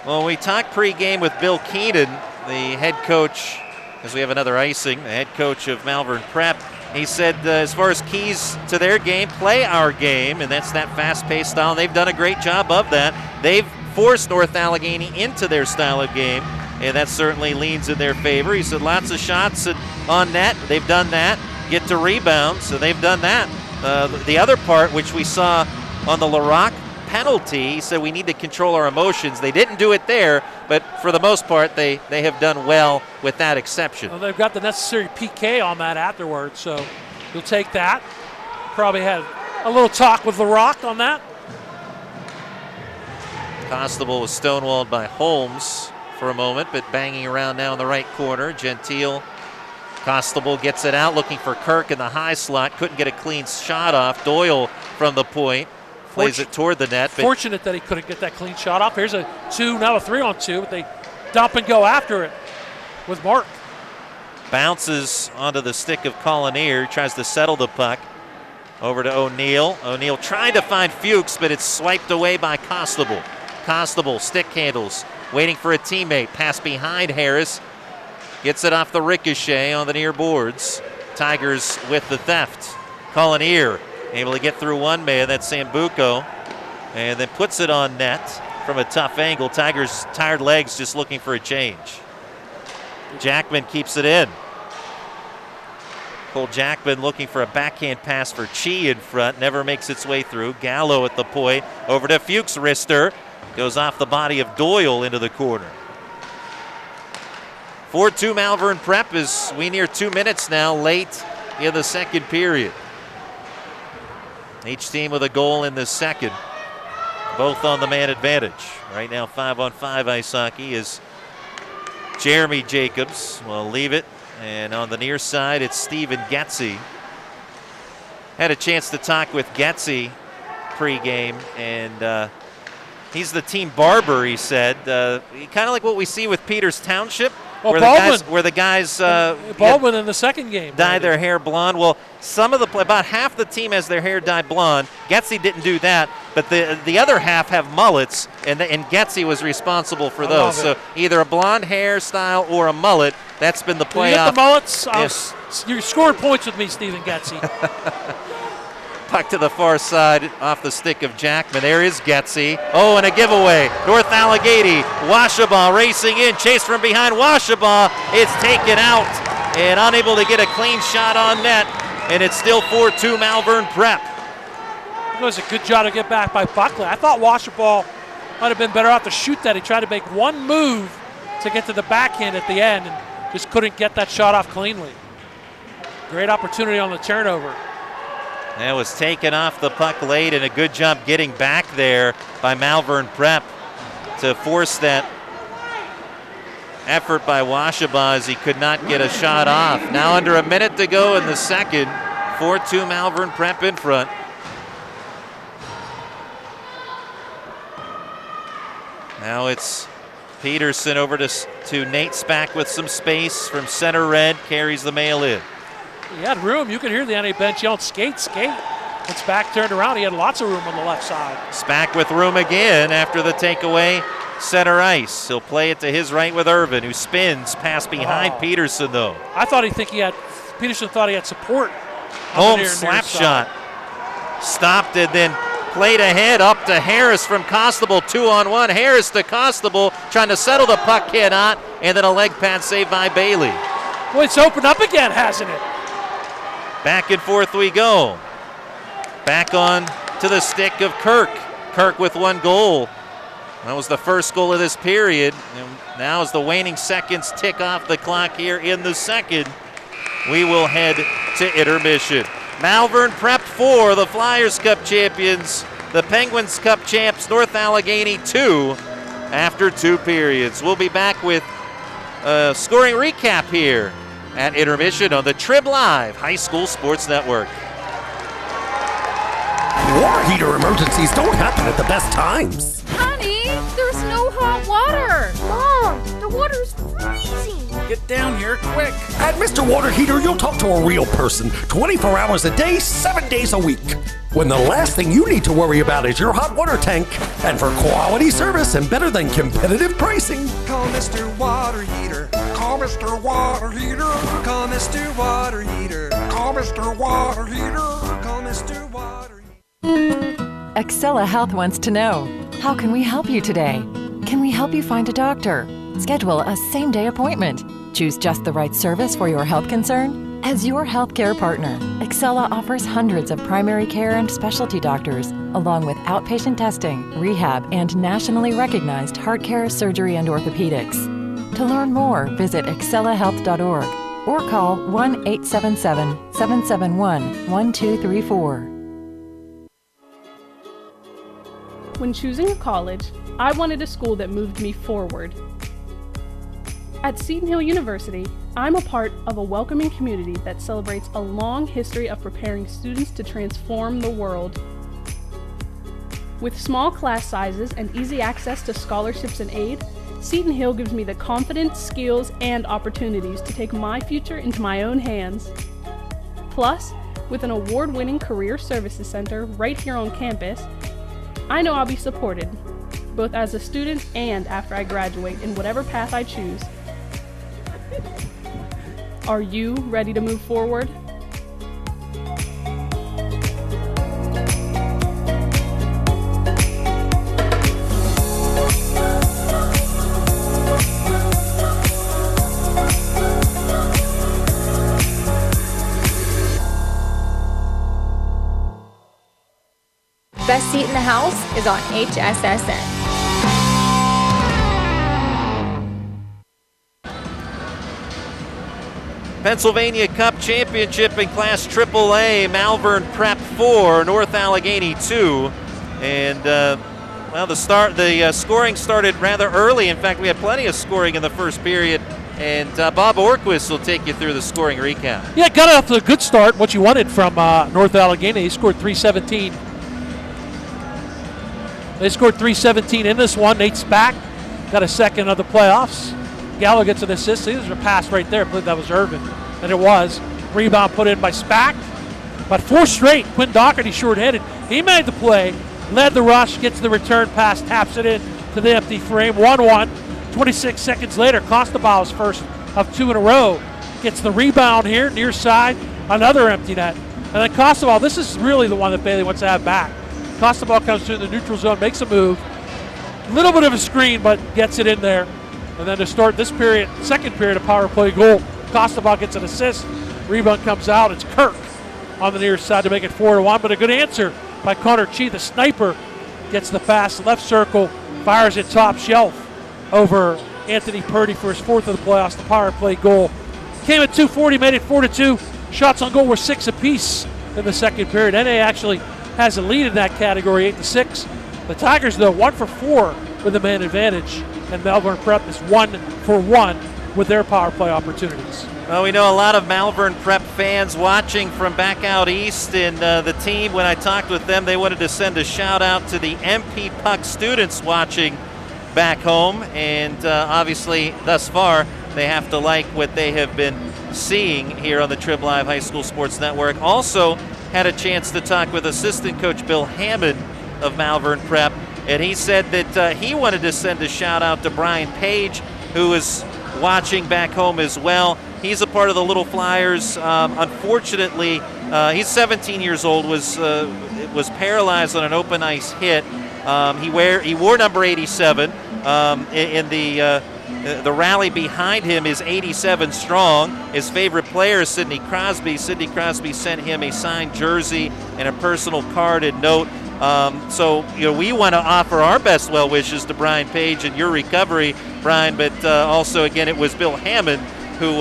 Well, we talked pregame with Bill Keenan, the head coach, because we have another icing, the head coach of Malvern Prep. He said as far as keys to their game, play our game, and that's that fast-paced style. And they've done a great job of that. They've forced North Allegheny into their style of game, and that certainly leans in their favor. He said lots of shots on net. They've done that. Get to rebound, so they've done that. The other part, which we saw on the LaRocque penalty, he said we need to control our emotions. They didn't do it there, but for the most part, they have done well with that exception. Well, they've got the necessary PK on that afterwards, so you'll take that. Probably had a little talk with LaRocque on that. Costabile was stonewalled by Holmes for a moment, but banging around now in the right corner. Gentile, Costabile gets it out, looking for Kirk in the high slot. Couldn't get a clean shot off. Doyle from the point. plays it toward the net. But fortunate that he couldn't get that clean shot off. Here's a 2, now a 3-on-2, but they dump and go after it with Mark. Bounces onto the stick of Collinear, tries to settle the puck. Over to O'Neill. O'Neill trying to find Fuchs, but it's swiped away by Costabile. Costabile stick handles, waiting for a teammate. Pass behind Harris. Gets it off the ricochet on the near boards. Tigers with the theft. Collinear able to get through one man, that's Sambuco, and then puts it on net from a tough angle. Tigers' tired legs just looking for a change. Jackman keeps it in. Cole Jackman looking for a backhand pass for Chi in front, never makes its way through. Gallo at the point, over to Fuchs, wrister. Goes off the body of Doyle into the corner. 4-2 Malvern Prep as we near 2 minutes now, late in the second period. Each team with a goal in the second, both on the man advantage. Right now 5-on-5 ice hockey is Jeremy Jacobs will leave it. And on the near side, it's Steven Getze. Had a chance to talk with Getze pregame, and he's the team barber, he said. Kind of like what we see with Peters Township, well, where the guys Baldwin in the second game dye their hair blonde. Well, about half the team has their hair dyed blonde. Getze didn't do that, but the other half have mullets, and Getze was responsible for those. So either a blonde hairstyle or a mullet. That's been the playoff. You get the mullets? Yes. You're scoring points with me, Steven Getze. Puck to the far side off the stick of Jackman. There is Getze. Oh, and a giveaway. North Allegheny. Washabaugh racing in. Chase from behind Washabaugh. It's taken out and unable to get a clean shot on net. And it's still 4-2 Malvern Prep. It was a good job to get back by Buckley. I thought Washabaugh might have been better off to shoot that. He tried to make one move to get to the backhand at the end and just couldn't get that shot off cleanly. Great opportunity on the turnover. That was taken off the puck late, and a good job getting back there by Malvern Prep to force that effort by Washabaugh as he could not get a shot off. Now under a minute to go in the second, 4-2 Malvern Prep in front. Now it's Peterson over to Nate Spack with some space from center red, carries the mail in. He had room. You could hear the NA bench yelling, skate, skate. When Spack turned around, he had lots of room on the left side. Spack with room again after the takeaway, center ice. He'll play it to his right with Irvin, who spins past behind Peterson, though. I thought Peterson thought he had support. Holmes slap shot. Stopped it, then played ahead up to Harris from Costabile, 2-on-1. Harris to Costabile, trying to settle the puck, cannot, and then a leg pad saved by Bailey. Well, it's opened up again, hasn't it? Back and forth we go. Back on to the stick of Kirk. Kirk with one goal. That was the first goal of this period. And now as the waning seconds tick off the clock here in the second, we will head to intermission. Malvern Prep 4, the Flyers Cup champions. The Penguins Cup champs, North Allegheny 2, after 2 periods. We'll be back with a scoring recap here at intermission on the Trib Live High School Sports Network. Water heater emergencies don't happen at the best times. Honey, there's no hot water. Mom, the water's freezing. Get down here quick. At Mr. Water Heater, you'll talk to a real person 24 hours a day, 7 days a week. When the last thing you need to worry about is your hot water tank. And for quality service and better than competitive pricing, Call Mr. Water Heater. Call Mr. Water Heater. Call Mr. Water Heater. Call Mr. Water Heater. Call Mr. Water Heater. Excella Health wants to know, how can we help you today? Can we help you find a doctor? Schedule a same-day appointment. Choose just the right service for your health concern? As your healthcare partner, Excella offers hundreds of primary care and specialty doctors, along with outpatient testing, rehab, and nationally recognized heart care, surgery, and orthopedics. To learn more, visit excellahealth.org or call 1-877-771-1234. When choosing a college, I wanted a school that moved me forward. At Seton Hill University, I'm a part of a welcoming community that celebrates a long history of preparing students to transform the world. With small class sizes and easy access to scholarships and aid, Seton Hill gives me the confidence, skills, and opportunities to take my future into my own hands. Plus, with an award-winning career services center right here on campus, I know I'll be supported, both as a student and after I graduate in whatever path I choose. Are you ready to move forward? Best seat in the house is on HSSN. Pennsylvania Cup Championship in Class AAA, Malvern Prep 4, North Allegheny 2. And, the scoring started rather early. In fact, we had plenty of scoring in the first period. And Bob Orquist will take you through the scoring recap. Yeah, got off to a good start, what you wanted from North Allegheny. He scored 317. They scored 317 in this one. Nate Spack got a second of the playoffs. Gallo gets an assist. See, there's a pass right there. I believe that was Irvin. And it was. Rebound put in by Spack. But 4 straight. Quinn Dougherty short-handed. He made the play. Led the rush. Gets the return pass. Taps it in to the empty frame. 1-1. 26 seconds later, Costabile's first of 2 in a row. Gets the rebound here. Near side. Another empty net. And then Costabile. This is really the one that Bailey wants to have back. Costabile comes through the neutral zone, makes a move. A little bit of a screen, but gets it in there. And then to start this period, second period, a power play goal. Costabile gets an assist. Rebound comes out. It's Kirk on the near side to make it 4-1. But a good answer by Connor Chi, the sniper. Gets the pass, left circle, fires it top shelf over Anthony Purdy for his 4th of the playoffs. The power play goal came at 2:40, made it 4-2. Shots on goal were 6 apiece in the second period. NA actually has a lead in that category, 8-6. The Tigers, though, 1 for 4 with a man advantage, and Malvern Prep is 1 for 1 with their power play opportunities. Well, we know a lot of Malvern Prep fans watching from back out east, and the team, when I talked with them, they wanted to send a shout out to the MP Puck students watching back home, and obviously, thus far, they have to like what they have been seeing here on the Trib Live High School Sports Network. Also, had a chance to talk with assistant coach Bill Hammond of Malvern Prep, and he said that he wanted to send a shout out to Brian Page, who is watching back home as well. He's a part of the Little Flyers. Unfortunately, he's 17 years old, was paralyzed on an open ice hit. He wore number 87. In the rally behind him is 87 strong. His favorite player is Sidney Crosby. Sidney Crosby sent him a signed jersey and a personal card and note. So we want to offer our best well wishes to Brian Page and your recovery, Brian. But also, again, it was Bill Hammond who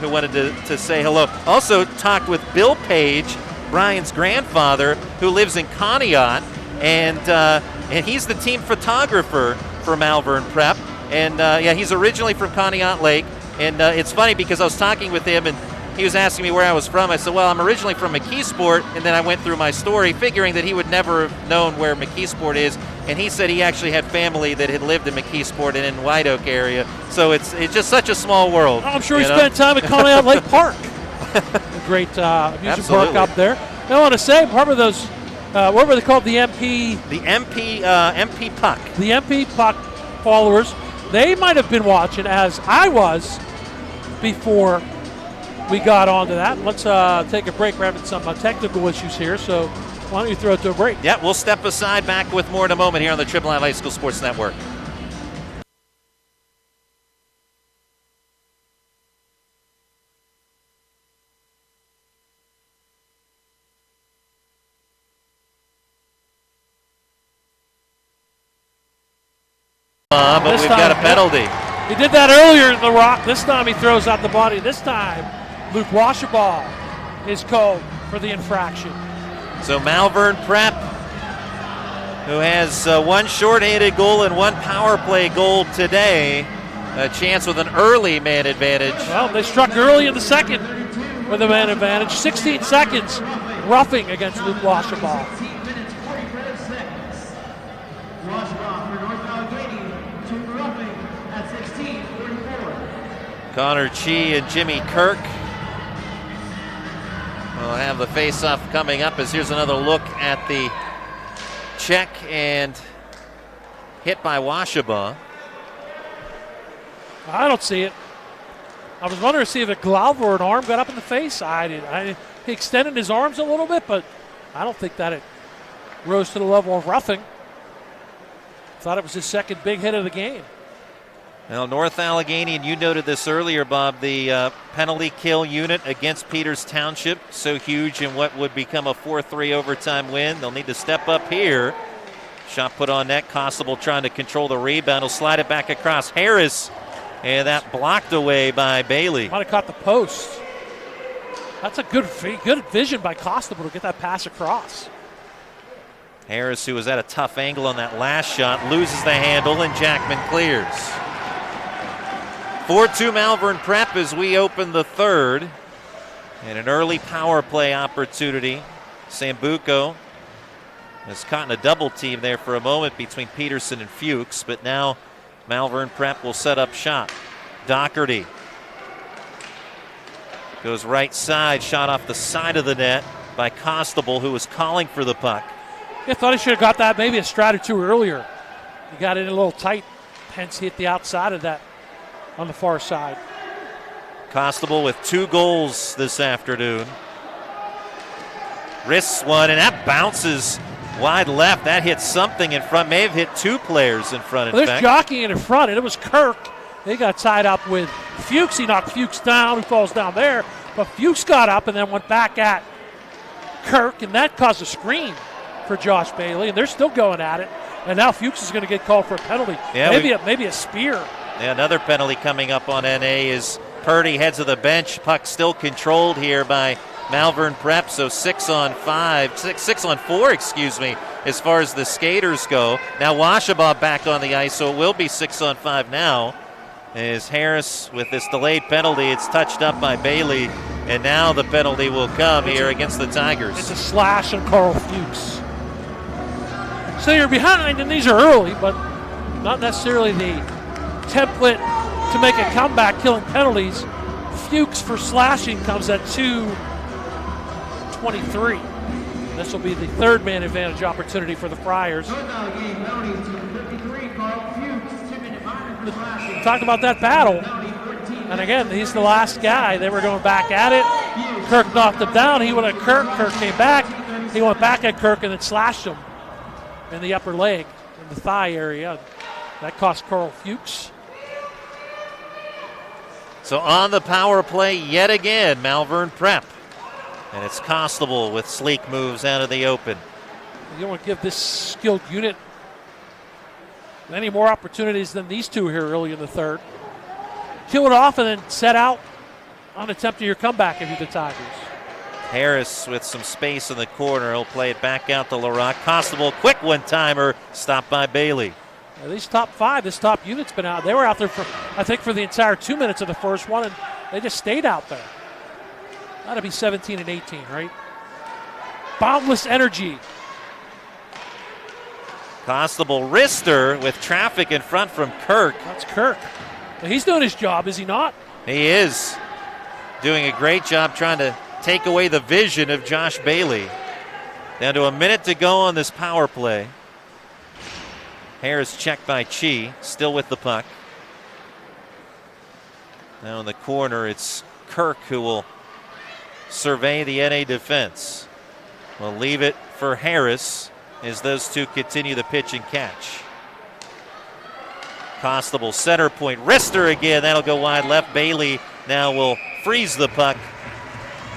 wanted to say hello. Also talked with Bill Page, Brian's grandfather, who lives in Conneaut, and he's the team photographer for Malvern Prep. And he's originally from Conneaut Lake. And it's funny because I was talking with him and he was asking me where I was from. I said, well, I'm originally from McKeesport. And then I went through my story figuring that he would never have known where McKeesport is. And he said he actually had family that had lived in McKeesport and in White Oak area. So it's just such a small world. I'm sure he spent time at Conneaut Lake Park. A great amusement park up there. I want to say, part of those, what were they called? The MP? The MP Puck. The MP Puck followers. They might have been watching, as I was, before we got onto that. Let's take a break. We're having some technical issues here, so why don't you throw it to a break? Yeah, we'll step aside. Back with more in a moment here on the Trib Live High School Sports Network. But we've got a penalty. He did that earlier in the Rock. This time he throws out the body. This time, Luke Washaball is called for the infraction. So Malvern Prep, who has one shorthanded goal and one power play goal today, a chance with an early man advantage. Well, they struck early in the second with a man advantage. 16 seconds, roughing against Luke Washaball. Washington for North Allegheny, to roughing at 16:44. Connor Chee and Jimmy Kirk will have the face-off coming up as here's another look at the check and hit by Washaba. I don't see it. I was wondering to see if a glove or an arm got up in the face. He extended his arms a little bit, but I don't think that it rose to the level of roughing. Thought it was his second big hit of the game. Well, North Allegheny, and you noted this earlier, Bob, the penalty kill unit against Peters Township, so huge in what would become a 4-3 overtime win. They'll need to step up here. Shot put on net. Costabile trying to control the rebound. He'll slide it back across Harris, and that blocked away by Bailey. Might have caught the post. That's a good vision by Costabile to get that pass across. Harris, who was at a tough angle on that last shot, loses the handle, and Jackman clears. 4-2 Malvern Prep as we open the third. And an early power play opportunity. Sambuco has caught in a double team there for a moment between Peterson and Fuchs, but now Malvern Prep will set up shot. Dougherty goes right side, shot off the side of the net by Costabile, who was calling for the puck. I thought he should have got that maybe a stride or two earlier. He got in a little tight, hence hit the outside of that on the far side. Costabile with 2 goals this afternoon. Wrists one, and that bounces wide left. That hit something in front. May have hit 2 players in front. Well, there's jockeying in front, and it was Kirk. They got tied up with Fuchs. He knocked Fuchs down, who falls down there. But Fuchs got up and then went back at Kirk, and that caused a screen for Josh Bailey, and they're still going at it. And now Fuchs is going to get called for a penalty. Yeah, maybe a spear. Yeah, another penalty coming up on NA is Purdy heads of the bench. Puck still controlled here by Malvern Prep, so 6 on 4, as far as the skaters go. Now Washaba back on the ice, so it will be 6 on 5 now. As Harris, with this delayed penalty, it's touched up by Bailey, and now the penalty will come here against the Tigers. It's a slash on Carl Fuchs. So you're behind, and these are early, but not necessarily the template to make a comeback, killing penalties. Fuchs for slashing comes at 2:23. This will be the third man advantage opportunity for the Friars. Talked about that battle, and again, he's the last guy. They were going back at it. Kirk knocked him down. He went at Kirk. Kirk came back. He went back at Kirk and then slashed him in the upper leg, in the thigh area. That cost Carl Fuchs. So on the power play yet again, Malvern Prep. And it's Costabile with sleek moves out of the open. You don't want to give this skilled unit many more opportunities than these two here early in the third. Kill it off and then set out on attempt to your comeback if you're the Tigers. Harris with some space in the corner. He'll play it back out to LaRock. Costabile, quick one-timer, stopped by Bailey. Now, these top 5, this top unit's been out. They were out there for the entire 2 minutes of the first one, and they just stayed out there. That'll be 17 and 18, right? Boundless energy. Costabile wrister with traffic in front from Kirk. That's Kirk. Well, he's doing his job, is he not? He is doing a great job trying to take away the vision of Josh Bailey. Down to a minute to go on this power play. Harris checked by Chee, still with the puck. Now in the corner, it's Kirk who will survey the NA defense. We'll leave it for Harris as those two continue the pitch and catch. Costabile center point, wrister again, that'll go wide left. Bailey now will freeze the puck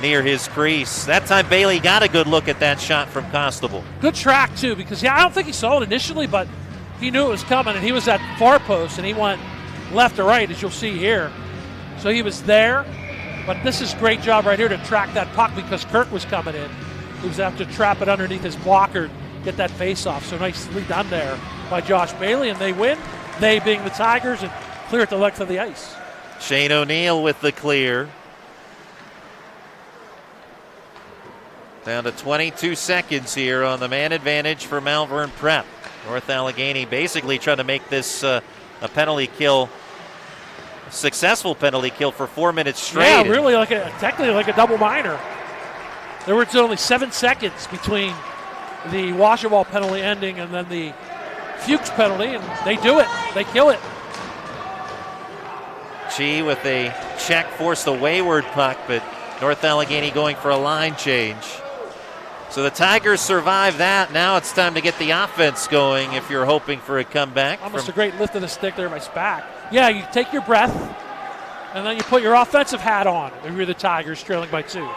near his crease. That time Bailey got a good look at that shot from Costabile. Good track too, because I don't think he saw it initially, but he knew it was coming, and he was at far post, and he went left to right, as you'll see here. So he was there, but this is a great job right here to track that puck because Kirk was coming in. He was able to trap it underneath his blocker, get that face off. So nicely done there by Josh Bailey, and they win. They being the Tigers, and clear at the length of the ice. Shane O'Neill with the clear. Down to 22 seconds here on the man advantage for Malvern Prep. North Allegheny basically trying to make this a penalty kill, successful penalty kill for 4 minutes straight. Yeah, really technically like a double minor. There were only 7 seconds between the Washaball penalty ending and then the Fuchs penalty, and they do it. They kill it. Chi with a check forced a wayward puck, but North Allegheny going for a line change. So the Tigers survive that. Now it's time to get the offense going if you're hoping for a comeback. Almost a great lift of the stick there by Spack. Yeah, you take your breath, and then you put your offensive hat on if you're the Tigers trailing by 2.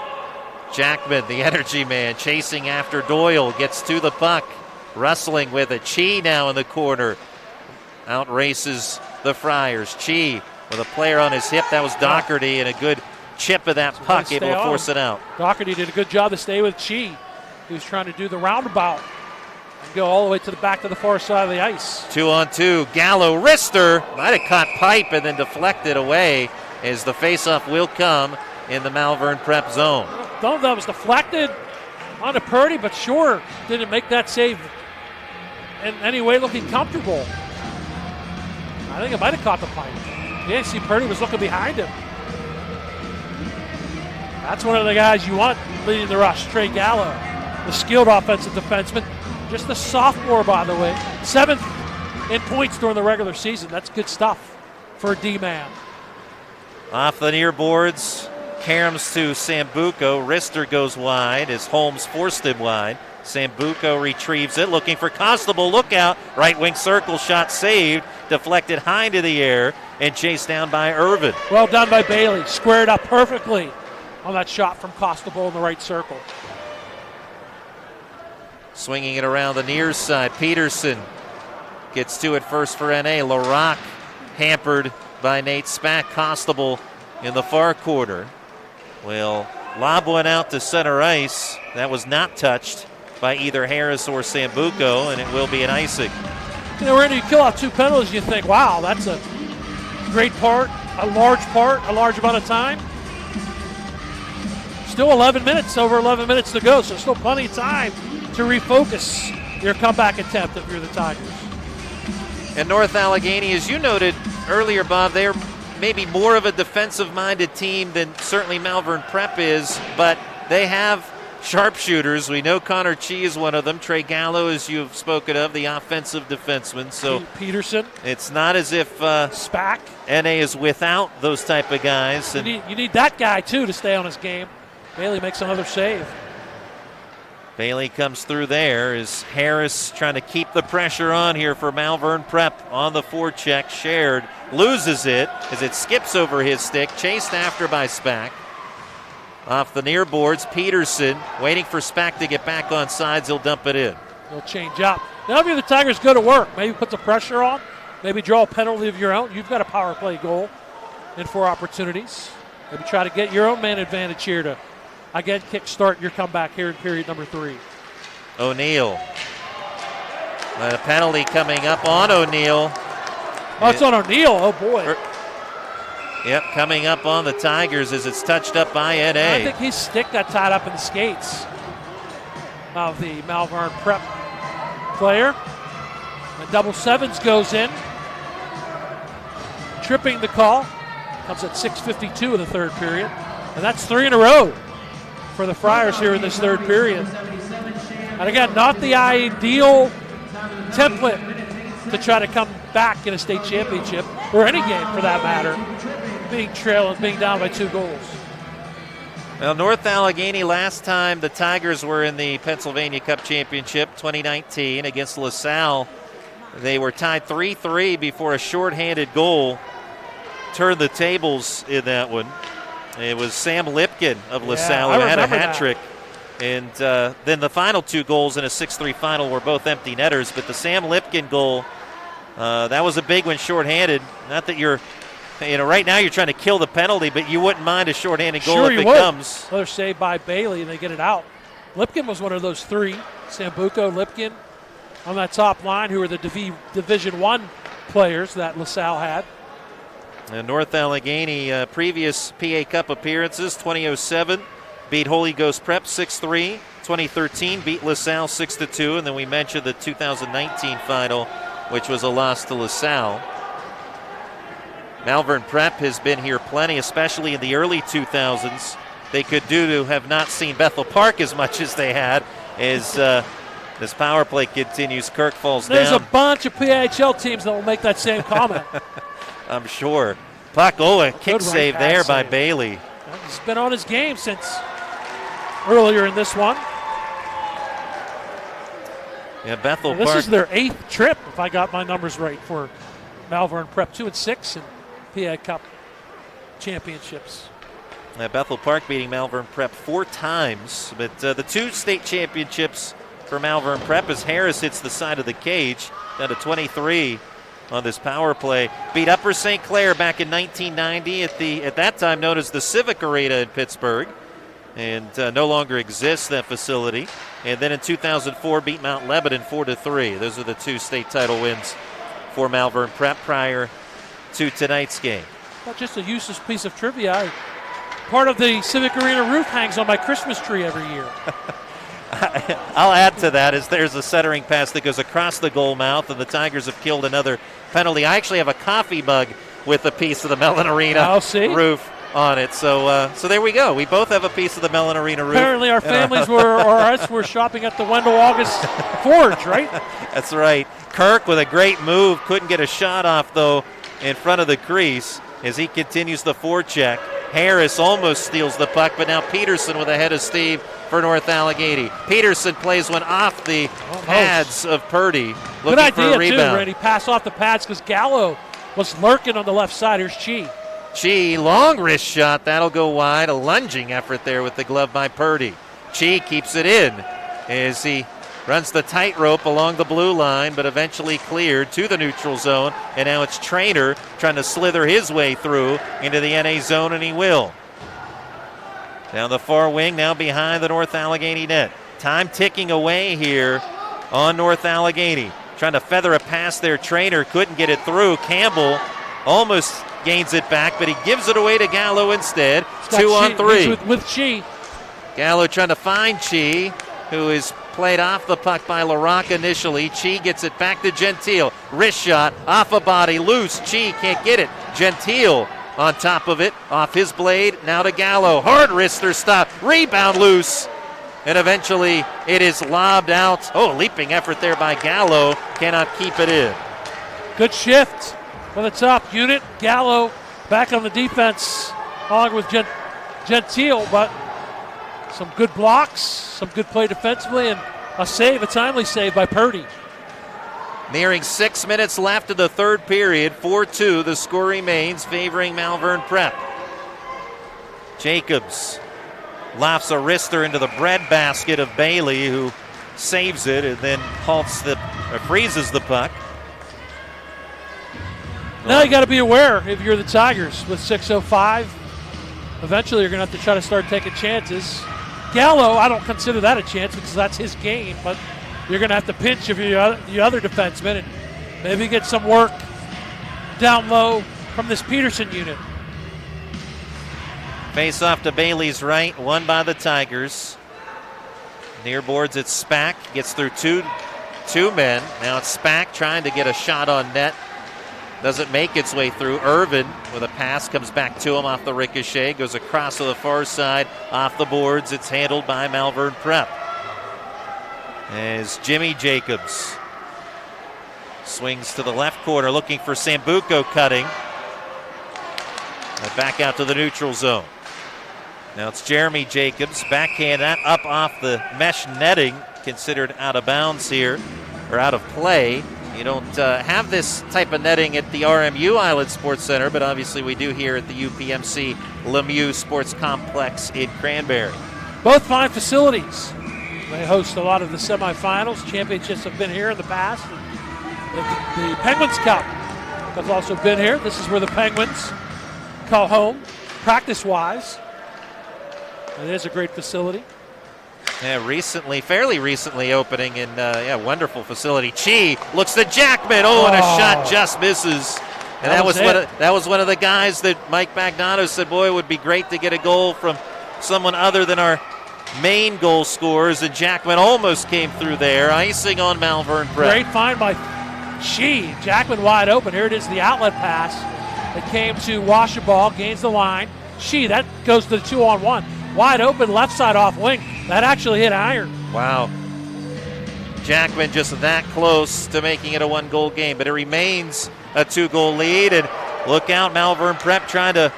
Jackman, the energy man, chasing after Doyle, gets to the puck, wrestling with it. Chi now in the corner, outraces the Friars. Chi with a player on his hip. That was Dougherty, and a good chip of that puck, able to force it out. Dougherty did a good job to stay with Chi. He was trying to do the roundabout and go all the way to the back to the far side of the ice. 2-on-2, Gallo, wrister, might have caught pipe and then deflected away as the faceoff will come in the Malvern Prep zone. Thought that was deflected onto Purdy, but sure didn't make that save in any way looking comfortable. I think it might have caught the pipe. Yeah, see Purdy was looking behind him. That's one of the guys you want leading the rush, Trey Gallo, the skilled offensive defenseman. Just a sophomore, by the way. 7th in points during the regular season. That's good stuff for a D-man. Off the near boards, Caroms to Sambuco. Rister goes wide as Holmes forced him wide. Sambuco retrieves it, looking for Costabile. Look out. Right wing circle shot saved. Deflected high into the air and chased down by Irvin. Well done by Bailey. Squared up perfectly on that shot from Costabile in the right circle. Swinging it around the near side. Peterson gets to it first for NA. LaRock hampered by Nate Spack. Costabile in the far quarter. Well, lob went out to center ice. That was not touched by either Harris or Sambuco, and it will be an icing. You know, Randy, you kill out 2 penalties, you think, wow, that's a great part, a large amount of time. Still 11 minutes, over 11 minutes to go, so still plenty of time to refocus your comeback attempt if you're the Tigers. And North Allegheny, as you noted earlier, Bob, they're maybe more of a defensive-minded team than certainly Malvern Prep is, but they have sharpshooters. We know Connor Chi is one of them. Trey Gallo, as you've spoken of, the offensive defenseman. So Peterson. It's not as if Spack. NA is without those type of guys. You need that guy, too, to stay on his game. Bailey makes another save. Bailey comes through there as Harris trying to keep the pressure on here for Malvern Prep on the forecheck. Shared loses it as it skips over his stick, chased after by Spack. Off the near boards, Peterson waiting for Spack to get back on sides. He'll dump it in. He'll change up. Now if you're the Tigers, go to work. Maybe put the pressure on. Maybe draw a penalty of your own. You've got a power play goal in 4 opportunities. Maybe try to get your own man advantage here to, again, kickstart your comeback here in period number 3. O'Neill. A penalty coming up on O'Neill. Oh, it's on O'Neill. Oh, boy. Yep, coming up on the Tigers as it's touched up by NA. I think his stick got tied up in the skates of the Malvern Prep player. And double sevens goes in. Tripping the call. Comes at 6:52 of the third period. And that's 3 in a row for the Friars here in this third period. And again, not the ideal template to try to come back in a state championship, or any game for that matter, being down by 2 goals. Well, North Allegheny, last time the Tigers were in the Pennsylvania Cup Championship 2019 against LaSalle, they were tied 3-3 before a shorthanded goal turned the tables in that one. It was Sam Lipkin of LaSalle who had a hat trick. And then the final 2 goals in a 6-3 final were both empty netters. But the Sam Lipkin goal, that was a big one shorthanded. Not that you're, right now you're trying to kill the penalty, but you wouldn't mind a shorthanded goal if it comes. Another save by Bailey, and they get it out. Lipkin was one of those 3. Sambuco, Lipkin on that top line, who were the Division I players that LaSalle had. And North Allegheny, previous PA Cup appearances, 2007, beat Holy Ghost Prep 6-3. 2013 beat LaSalle 6-2, and then we mentioned the 2019 final, which was a loss to LaSalle. Malvern Prep has been here plenty, especially in the early 2000s. They could do to have not seen Bethel Park as much as they had as this power play continues. Kirk falls down. There's a bunch of PHL teams that will make that same comment. I'm sure. Puck, a kick save there by Bailey. He's been on his game since earlier in this one. Yeah, Bethel This Park. is their 8th trip, if I got my numbers right, for Malvern Prep. 2-6 in PA Cup championships. Bethel Park beating Malvern Prep 4 times, but the 2 state championships for Malvern Prep as Harris hits the side of the cage, down to 23 on this power play. Beat Upper St. Clair back in 1990 at that time known as the Civic Arena in Pittsburgh, and no longer exists, that facility. And then in 2004 beat Mount Lebanon 4-3. Those are the 2 state title wins for Malvern Prep prior to tonight's game. Not just a useless piece of trivia. Part of the Civic Arena roof hangs on my Christmas tree every year. I'll add to that as there's a centering pass that goes across the goal mouth, and the Tigers have killed another penalty. I actually have a coffee mug with a piece of the Mellon Arena roof on it. So there we go. We both have a piece of the Mellon Arena roof. Apparently our families or us were shopping at the Wendell August Forge, right? That's right. Kirk with a great move. Couldn't get a shot off, though, in front of the crease as he continues the forecheck. Harris almost steals the puck, but now Peterson with a head of steam for North Allegheny. Peterson plays one off the pads of Purdy, looking Good idea, for a rebound. too, Randy. Pass off the pads because Gallo was lurking on the left side. Here's Chi. Chi, long wrist shot. That'll go wide. A lunging effort there with the glove by Purdy. Chi keeps it in as he runs the tightrope along the blue line, but eventually cleared to the neutral zone. And now it's Trainer trying to slither his way through into the NA zone, and he will. Down the far wing, now behind the North Allegheny net. Time ticking away here on North Allegheny. Trying to feather a pass there. Trainer couldn't get it through. Campbell almost gains it back, but he gives it away to Gallo instead. 2-on-3. He's with Chi. Gallo trying to find Chi, who is played off the puck by LaRocque initially. Chi gets it back to Gentile. Wrist shot, off a body, loose. Chi can't get it. Gentile on top of it, off his blade. Now to Gallo. Hard wrister stop. Rebound loose. And eventually it is lobbed out. Oh, leaping effort there by Gallo. Cannot keep it in. Good shift for the top unit. Gallo back on the defense along with Gentile, but some good blocks, some good play defensively, and a save, a timely save by Purdy. Nearing 6 minutes left of the third period. 4-2, the score remains favoring Malvern Prep. Jacobs lofts a wrister into the breadbasket of Bailey, who saves it and then freezes the puck. Now you got to be aware if you're the Tigers with 6:05. Eventually you're going to have to try to start taking chances. Gallo, I don't consider that a chance because that's his game, but you're going to have to pinch if you're the other defenseman and maybe get some work down low from this Peterson unit. Face off to Bailey's right, won by the Tigers. Near boards, it's Spack, gets through two men. Now it's Spack trying to get a shot on net. Doesn't make its way through. Irvin with a pass comes back to him off the ricochet. Goes across to the far side off the boards. It's handled by Malvern Prep. As Jimmy Jacobs swings to the left corner looking for Sambuco cutting. And back out to the neutral zone. Now it's Jeremy Jacobs. Backhand that up off the mesh netting. Considered out of bounds here, or out of play. You don't have this type of netting at the RMU Island Sports Center, but obviously we do here at the UPMC Lemieux Sports Complex in Cranberry. Both fine facilities. They host a lot of the semifinals. Championships have been here in the past. The Penguins Cup has also been here. This is where the Penguins call home, practice-wise. It is a great facility. Yeah, fairly recently opening in, wonderful facility. Chi looks to Jackman. Oh, and a shot just misses. And that was one of the guys that Mike Magnato said, boy, it would be great to get a goal from someone other than our main goal scorers, and Jackman almost came through there. Icing on Malvern Prep. Great find by Shee. Jackman wide open. Here it is, the outlet pass. It came to Washaball, gains the line. Shee, that goes to the 2-on-1. Wide open, left side off wing. That actually hit iron. Wow. Jackman just that close to making it a 1-goal game, but it remains a 2-goal lead. And look out, Malvern Prep trying to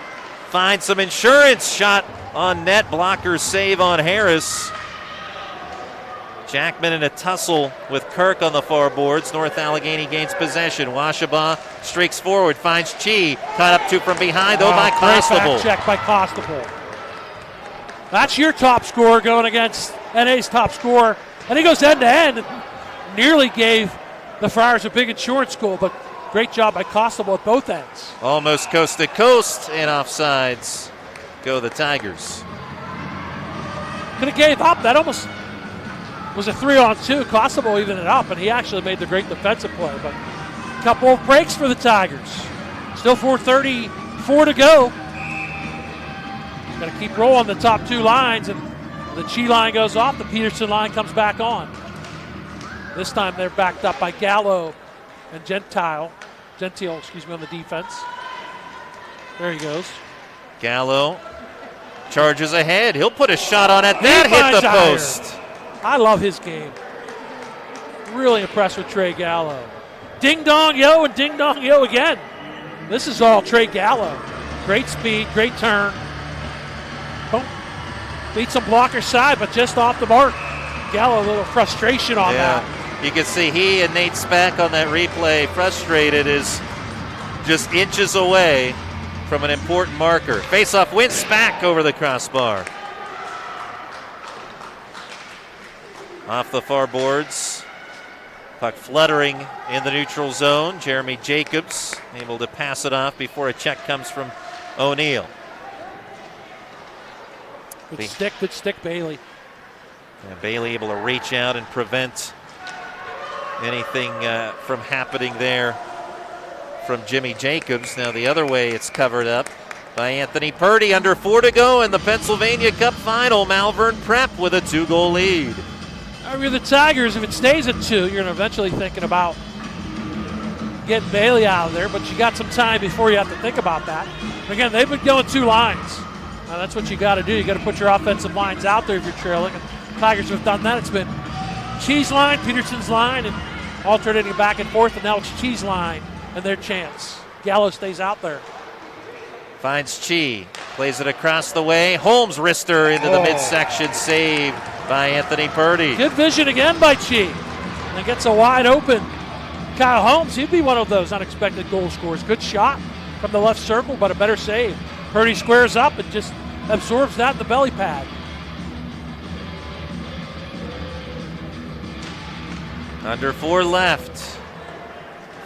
find some insurance. Shot on net, blocker save on Harris. Jackman in a tussle with Kirk on the far boards. North Allegheny gains possession. Washaba streaks forward, finds Chi. Caught up 2 from behind, though, by Costabile. Check by Costabile. That's your top scorer going against NA's top scorer. And he goes end to end and nearly gave the Friars a big insurance goal, but great job by Costabile at both ends. Almost coast to coast and offsides. Go the Tigers. Could have gave up. That almost was a 3-on-2. Costabile even it up, and he actually made the great defensive play. But a couple of breaks for the Tigers. Still 4:34 to go. Got to keep rolling the top 2 lines, and the Chi line goes off. The Peterson line comes back on. This time they're backed up by Gallo and Gentile on the defense. There he goes. Gallo charges ahead. He'll put a shot on it. That hit the post. I love his game. Really impressed with Trey Gallo. Ding dong yo and ding dong yo again. This is all Trey Gallo. Great speed, great turn. Boom. Beat some blocker side, but just off the mark. Gallo, a little frustration on that. You can see he and Nate Speck on that replay, frustrated, is just inches away from an important marker. Face-off wins, Speck over the crossbar. Off the far boards. Puck fluttering in the neutral zone. Jeremy Jacobs able to pass it off before a check comes from O'Neill. Good stick, Bailey. And Bailey able to reach out and prevent anything from happening there from Jimmy Jacobs. Now the other way it's covered up by Anthony Purdy. Under 4 to go in the Pennsylvania Cup final. Malvern Prep with a 2-goal lead. If you're the Tigers, if it stays at 2, you're going to eventually thinking about getting Bailey out of there, but you got some time before you have to think about that. Again, they've been going 2 lines. Now that's what you got to do. You got to put your offensive lines out there if you're trailing. And Tigers have done that. It's been Cheese line, Peterson's line, and alternating back and forth, and now it's Cheese line and their chance. Gallo stays out there. Finds Chi, plays it across the way. Holmes wrister into the midsection, saved by Anthony Purdy. Good vision again by Chi. And gets a wide open Kyle Holmes. He'd be one of those unexpected goal scorers. Good shot from the left circle, but a better save. Purdy squares up and just absorbs that in the belly pad. Under 4 left.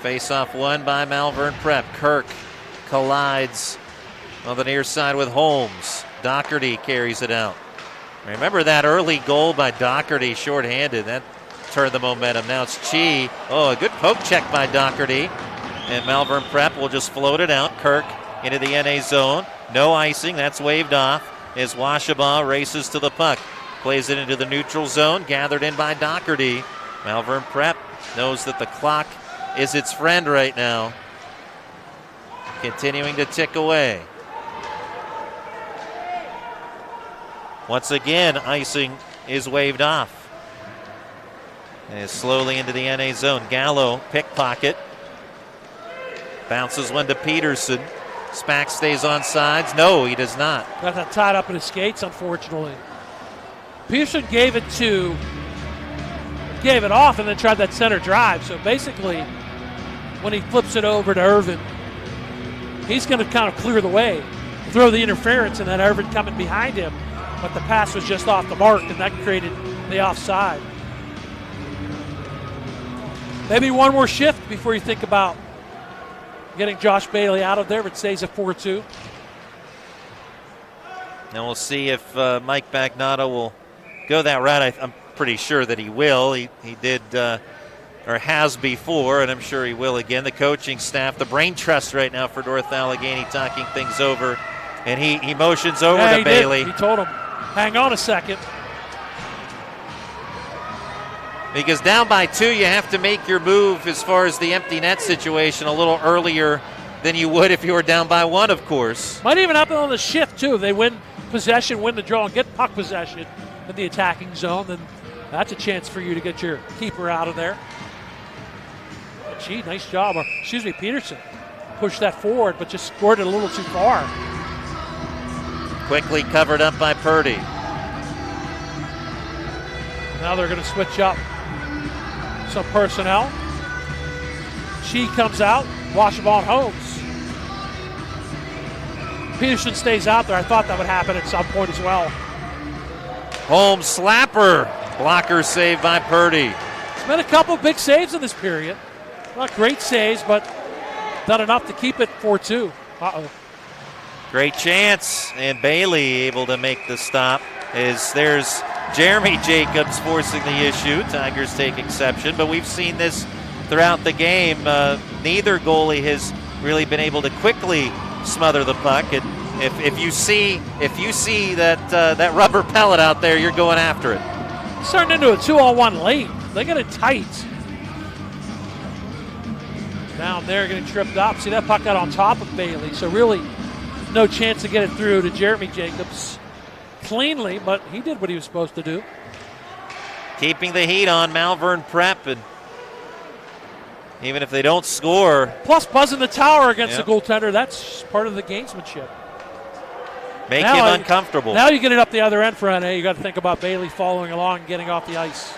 Face-off won by Malvern Prep. Kirk collides on the near side with Holmes. Dougherty carries it out. Remember that early goal by Dougherty, shorthanded. That turned the momentum. Now it's Chi. Oh, a good poke check by Dougherty. And Malvern Prep will just float it out. Kirk into the NA zone. No icing. That's waved off as Washaba races to the puck. Plays it into the neutral zone. Gathered in by Dougherty. Malvern Prep knows that the clock is its friend right now. Continuing to tick away. Once again, icing is waved off. And is slowly into the NA zone. Gallo, pickpocket. Bounces one to Peterson. Spack stays on sides. No, he does not. Got that tied up in his skates, unfortunately. Peterson gave it off and then tried that center drive. So basically, when he flips it over to Irvin, he's going to kind of clear the way, throw the interference, and then Irvin coming behind him. But the pass was just off the mark, and that created the offside. Maybe one more shift before you think about getting Josh Bailey out of there, but stays at 4-2. And we'll see if Mike Bagnato will go that route. I'm pretty sure that he will. He did or has before, and I'm sure he will again. The coaching staff, the brain trust right now for North Allegheny, talking things over. And he motions over to Bailey. He told him, hang on a second. Because down by 2, you have to make your move as far as the empty net situation a little earlier than you would if you were down by 1, of course. Might even happen on the shift, too. If they win possession, win the draw, and get puck possession in the attacking zone, then that's a chance for you to get your keeper out of there. But gee, nice job. Or, Peterson pushed that forward, but just scored it a little too far. Quickly covered up by Purdy. Now they're going to switch up some personnel. She comes out. Washington Holmes. Peterson stays out there. I thought that would happen at some point as well. Holmes slapper. Blocker save by Purdy. There's been a couple big saves in this period. Not great saves, but not enough to keep it 4-2. Uh-oh. Great chance, and Bailey able to make the stop. There's Jeremy Jacobs forcing the issue. Tigers take exception, but we've seen this throughout the game. Neither goalie has really been able to quickly smother the puck. And if you see that rubber pellet out there, you're going after it. It's turned into a 2-on-1 late. They got it tight. Down there getting tripped up. See, that puck got on top of Bailey, so really no chance to get it through to Jeremy Jacobs cleanly, but he did what he was supposed to do. Keeping the heat on Malvern Prep, and even if they don't score. Plus buzzing the tower against the goaltender, that's part of the gamesmanship. Make him uncomfortable. Now you get it up the other end for NA. You got to think about Bailey following along and getting off the ice.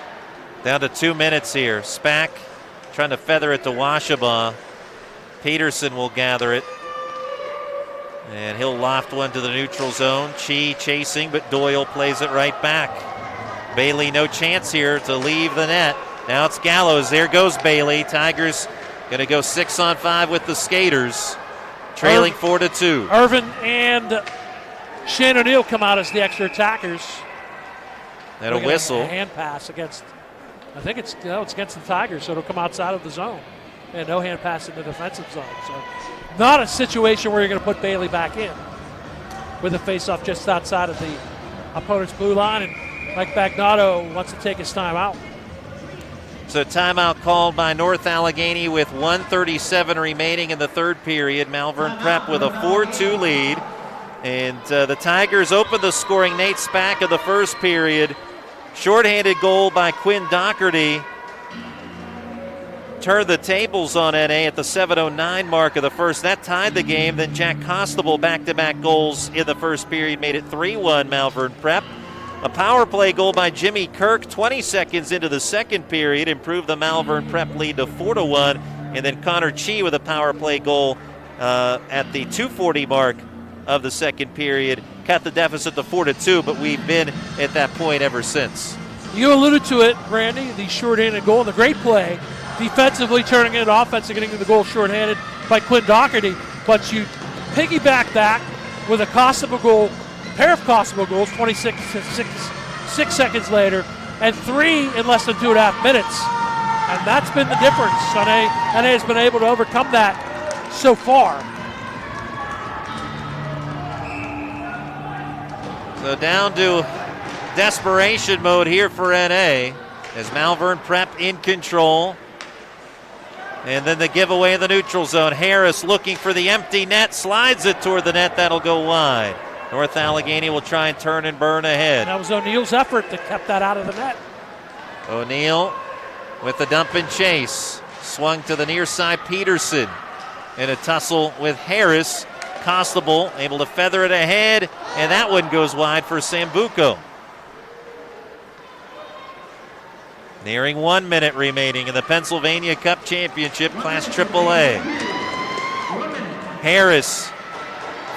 Down to 2 minutes here. Spack trying to feather it to Washaba. Peterson will gather it. And he'll loft one to the neutral zone. Chi chasing, but Doyle plays it right back. Bailey no chance here to leave the net. Now it's Gallows. There goes Bailey. Tigers going to go 6-on-5 with the skaters. Trailing 4-2. Irvin and Shane O'Neill come out as the extra attackers. And a whistle. A hand pass against, I think it's against the Tigers, so it'll come outside of the zone. And no hand pass in the defensive zone. So not a situation where you're going to put Bailey back in with a face-off just outside of the opponent's blue line. And Mike Bagnato wants to take his time out. So timeout called by North Allegheny with 1:37 remaining in the third period. Malvern Prep with a 4-2 lead. And the Tigers opened the scoring. Nate Spack in the first period. Shorthanded goal by Quinn Dougherty. Turned the tables on NA at the 7:09 mark of the first. That tied the game. Then Jack Costabile back-to-back goals in the first period made it 3-1 Malvern Prep. A power play goal by Jimmy Kirk 20 seconds into the second period improved the Malvern Prep lead to 4-1. And then Connor Chi with a power play goal at the 2:40 mark of the second period cut the deficit to 4-2, but we've been at that point ever since. You alluded to it, Randy, the shorthanded goal and the great play. Defensively turning it offense and getting to the goal shorthanded by Quinn Dougherty. But you piggyback that with a Costabile goal, a pair of Costabile goals, 6 seconds later, and 3 in less than 2.5 minutes. And that's been the difference. NA has been able to overcome that so far. So down to desperation mode here for NA as Malvern Prep in control. And then the giveaway in the neutral zone. Harris looking for the empty net, slides it toward the net. That'll go wide. North Allegheny will try and turn and burn ahead. That was O'Neill's effort that kept that out of the net. O'Neill with the dump and chase. Swung to the near side, Peterson. In a tussle with Harris. Costabile able to feather it ahead, and that one goes wide for Sambuco. Nearing 1 minute remaining in the Pennsylvania Cup Championship Class AAA. Harris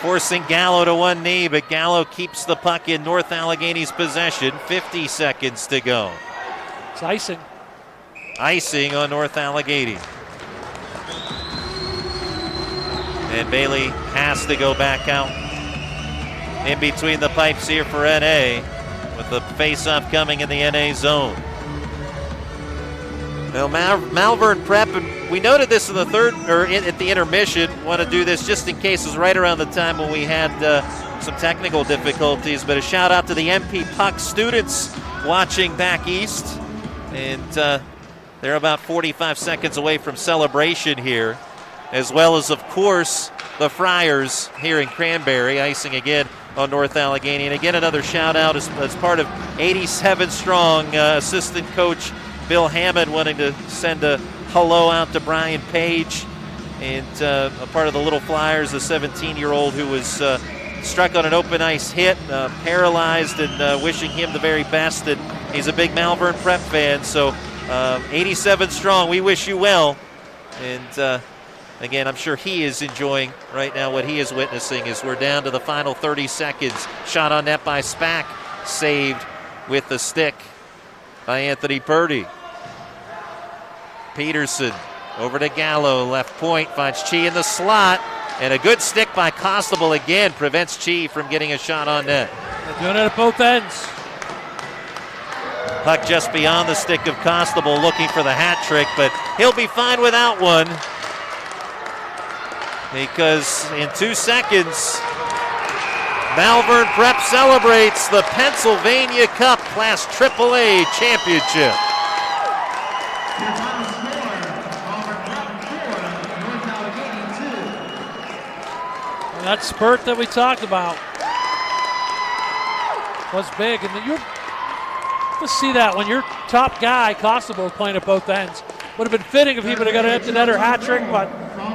forcing Gallo to one knee, but Gallo keeps the puck in North Allegheny's possession. 50 seconds to go. It's icing. Icing on North Allegheny. And Bailey has to go back out in between the pipes here for NA with the face-off coming in the NA zone. Now Malvern Prep, and we noted this in the third, or at the intermission, want to do this just in case. It was right around the time when we had some technical difficulties, but a shout out to the MP Puck students watching back east And they're about 45 seconds away from celebration here, as well as, of course, the Friars here in Cranberry, icing again on North Allegheny. And again, another shout out as part of 87 Strong, assistant coach Bill Hammond wanting to send a hello out to Brian Page, and a part of the Little Flyers, the 17-year-old who was struck on an open ice hit, paralyzed, and wishing him the very best. And he's a big Malvern Prep fan, so 87 Strong, we wish you well. And again, I'm sure he is enjoying right now what he is witnessing as we're down to the final 30 seconds. Shot on net by Spack, saved with the stick by Anthony Purdy. Peterson over to Gallo, left point, finds Chi in the slot, and a good stick by Costabile again prevents Chi from getting a shot on net. They're doing it at both ends. Puck just beyond the stick of Costabile, looking for the hat trick, but he'll be fine without one, because in 2 seconds, Malvern Prep celebrates the Pennsylvania Cup Class AAA Championship. Your final score, Malvern Prep 4, North Allegheny 2. And that spurt that we talked about was big. And you see that when your top guy, Costabile, is playing at both ends. Would have been fitting if he would have got an empty netter hat trick, but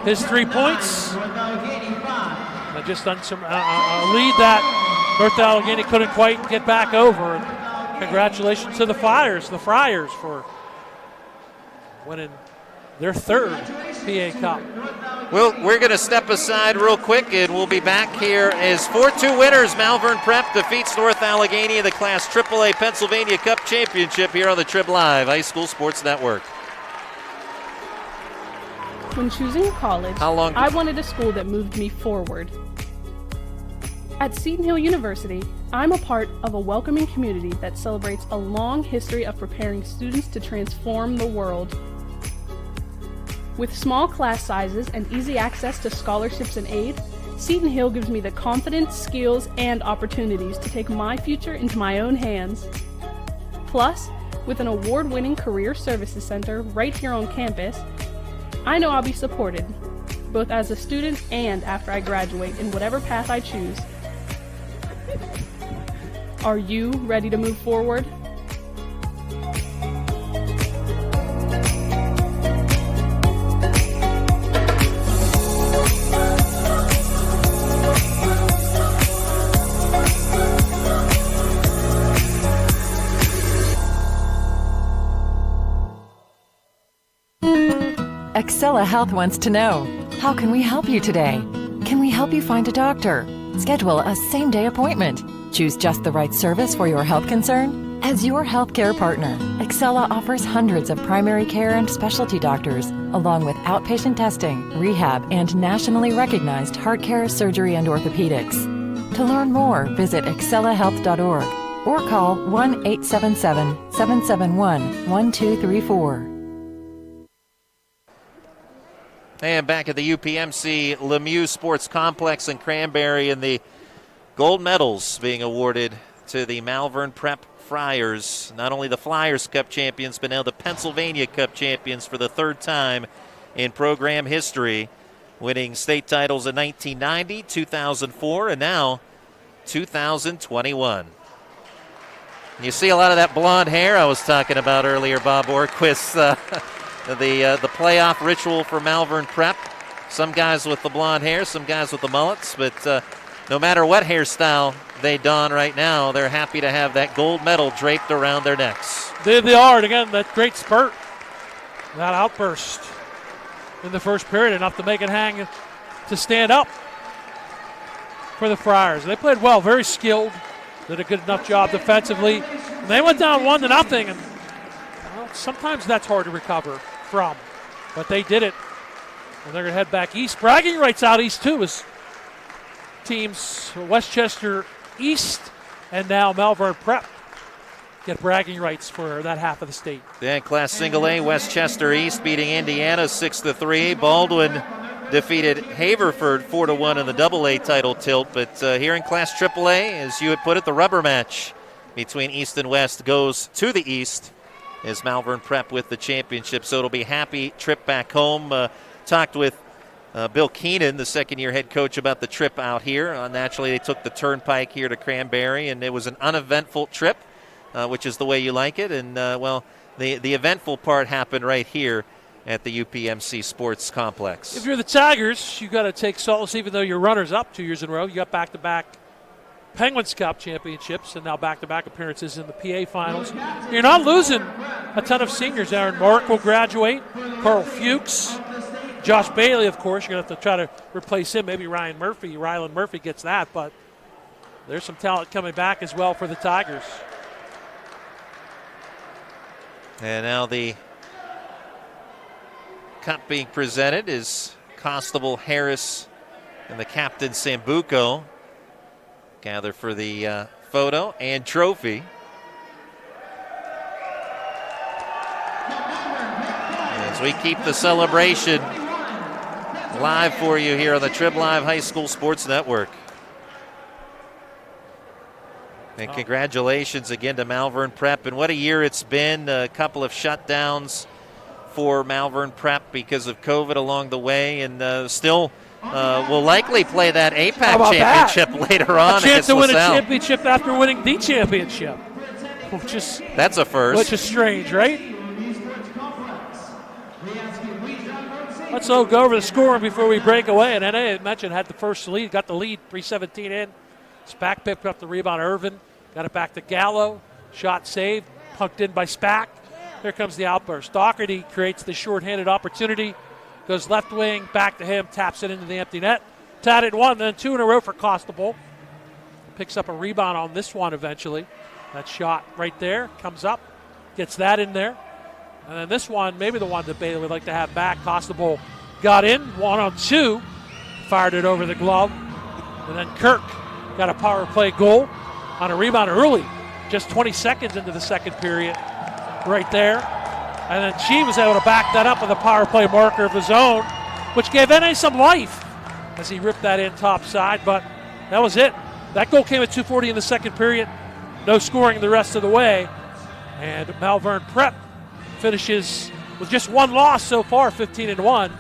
his 3 points, that just done some a lead that North Allegheny couldn't quite get back over. And congratulations to the Friars for winning their 3rd PA Cup. Well, we're going to step aside real quick, and we'll be back here as 4-2 winners. Malvern Prep defeats North Allegheny in the Class AAA Pennsylvania Cup Championship here on the Trib Live High School Sports Network. When choosing a college, I wanted a school that moved me forward. At Seton Hill University, I'm a part of a welcoming community that celebrates a long history of preparing students to transform the world. With small class sizes and easy access to scholarships and aid, Seton Hill gives me the confidence, skills, and opportunities to take my future into my own hands. Plus, with an award-winning career services center right here on campus, I know I'll be supported, both as a student and after I graduate in whatever path I choose. Are you ready to move forward? Excella Health wants to know, how can we help you today? Can we help you find a doctor? Schedule a same-day appointment. Choose just the right service for your health concern? As your healthcare partner, Excella offers hundreds of primary care and specialty doctors, along with outpatient testing, rehab, and nationally recognized heart care, surgery, and orthopedics. To learn more, visit excellahealth.org or call 1-877-771-1234. And back at the UPMC Lemieux Sports Complex in Cranberry, and the gold medals being awarded to the Malvern Prep Friars. Not only the Flyers Cup champions, but now the Pennsylvania Cup champions for the 3rd time in program history, winning state titles in 1990, 2004, and now 2021. And you see a lot of that blonde hair I was talking about earlier, Bob Orquist. The playoff ritual for Malvern Prep. Some guys with the blonde hair, some guys with the mullets, but no matter what hairstyle they don right now, they're happy to have that gold medal draped around their necks. They are, and again, that great spurt, that outburst in the first period, enough to make it hang to stand up for the Friars. They played well, very skilled, did a good enough job defensively. And they went down 1-0, and well, sometimes that's hard to recover from, but they did it, and they're going to head back east. Bragging rights out east, too, as teams Westchester East and now Malvern Prep get bragging rights for that half of the state. Then Class Single A, Westchester East beating Indiana 6-3. Baldwin defeated Haverford 4-1 in the AA title tilt, but here in Class AAA, as you had put it, the rubber match between East and West goes to the East as Malvern Prep with the championship. So it'll be a happy trip back home. Talked with Bill Keenan, the second-year head coach, about the trip out here. Naturally, they took the turnpike here to Cranberry, and it was an uneventful trip, which is the way you like it. And, the eventful part happened right here at the UPMC Sports Complex. If you're the Tigers, you got to take solace, even though you're runners up 2 years in a row. You got back-to-back Penguins Cup championships and now back-to-back appearances in the PA finals. You're not losing a ton of seniors. Aaron Mark will graduate. Carl Fuchs. Josh Bailey, of course. You're going to have to try to replace him. Maybe Rylan Murphy gets that, but there's some talent coming back as well for the Tigers. And now the cup being presented is Costabile, Harris, and the captain Sambuco gather for the photo and trophy. As we keep the celebration live for you here on the Trib Live High School Sports Network. And congratulations again to Malvern Prep. And what a year it's been. A couple of shutdowns for Malvern Prep because of COVID along the way. And still will likely play that APAC championship later on. A chance to win a championship after winning the championship. That's a first. Which is strange, right? Let's go over the scoring before we break away. And NA, I mentioned, had the first lead, got the lead, 3:17 in. Spack picked up the rebound. Irvin got it back to Gallo. Shot saved, punked in by Spack. Here comes the outburst. Dougherty creates the shorthanded opportunity. Goes left wing, back to him, taps it into the empty net. Tied it 1, then 2 in a row for Costabile. Picks up a rebound on this one eventually. That shot right there comes up, gets that in there. And then this one, maybe the one that Bailey would like to have back. Costabile got in, 1-on-2, fired it over the glove. And then Kirk got a power play goal on a rebound early, just 20 seconds into the second period, right there. And then Chi was able to back that up with a power play marker of his own, which gave NA some life as he ripped that in top side, but that was it. That goal came at 2:40 in the second period. No scoring the rest of the way. And Malvern Prep finishes with just one loss so far, 15-1.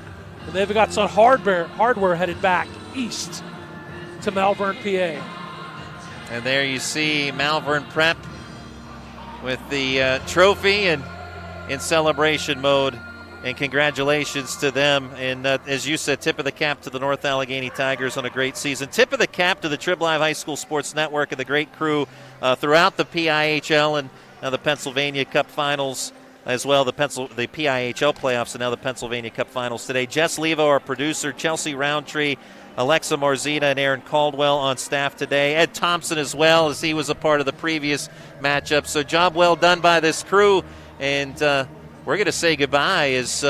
And they've got some hardware headed back east to Malvern, PA. And there you see Malvern Prep with the trophy and in celebration mode. And congratulations to them. And as you said, tip of the cap to the North Allegheny Tigers on a great season. Tip of the cap to the Trib Live High School Sports Network and the great crew throughout the PIHL and now the Pennsylvania Cup Finals as well, the PIHL playoffs and now the Pennsylvania Cup Finals today. Jess Levo, our producer, Chelsea Roundtree, Alexa Marzina, and Aaron Caldwell on staff today. Ed Thompson as well, as he was a part of the previous matchup. So job well done by this crew. And we're going to say goodbye as,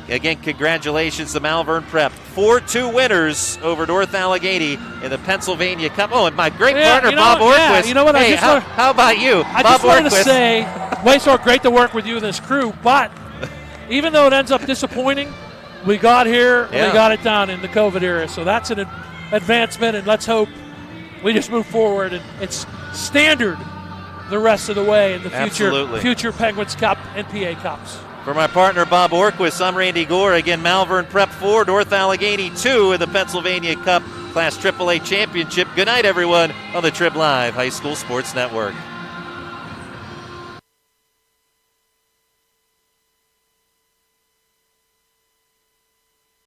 again, congratulations to Malvern Prep. 4-2 winners over North Allegheny in the Pennsylvania Cup. Oh, and my great partner, Bob Orquist. Yeah, you know what? Hey, how about you, I Bob just wanted Orquist. to say, Waystar, great to work with you and this crew, but even though it ends up disappointing, we got here, we got it done in the COVID era. So that's an advancement, and let's hope we just move forward. And it's standard the rest of the way in the future Penguins Cup and PA Cups. For my partner, Bob Orquist, I'm Randy Gore. Again, Malvern Prep 4, North Allegheny 2 in the Pennsylvania Cup Class AAA Championship. Good night, everyone, on the Trib Live High School Sports Network.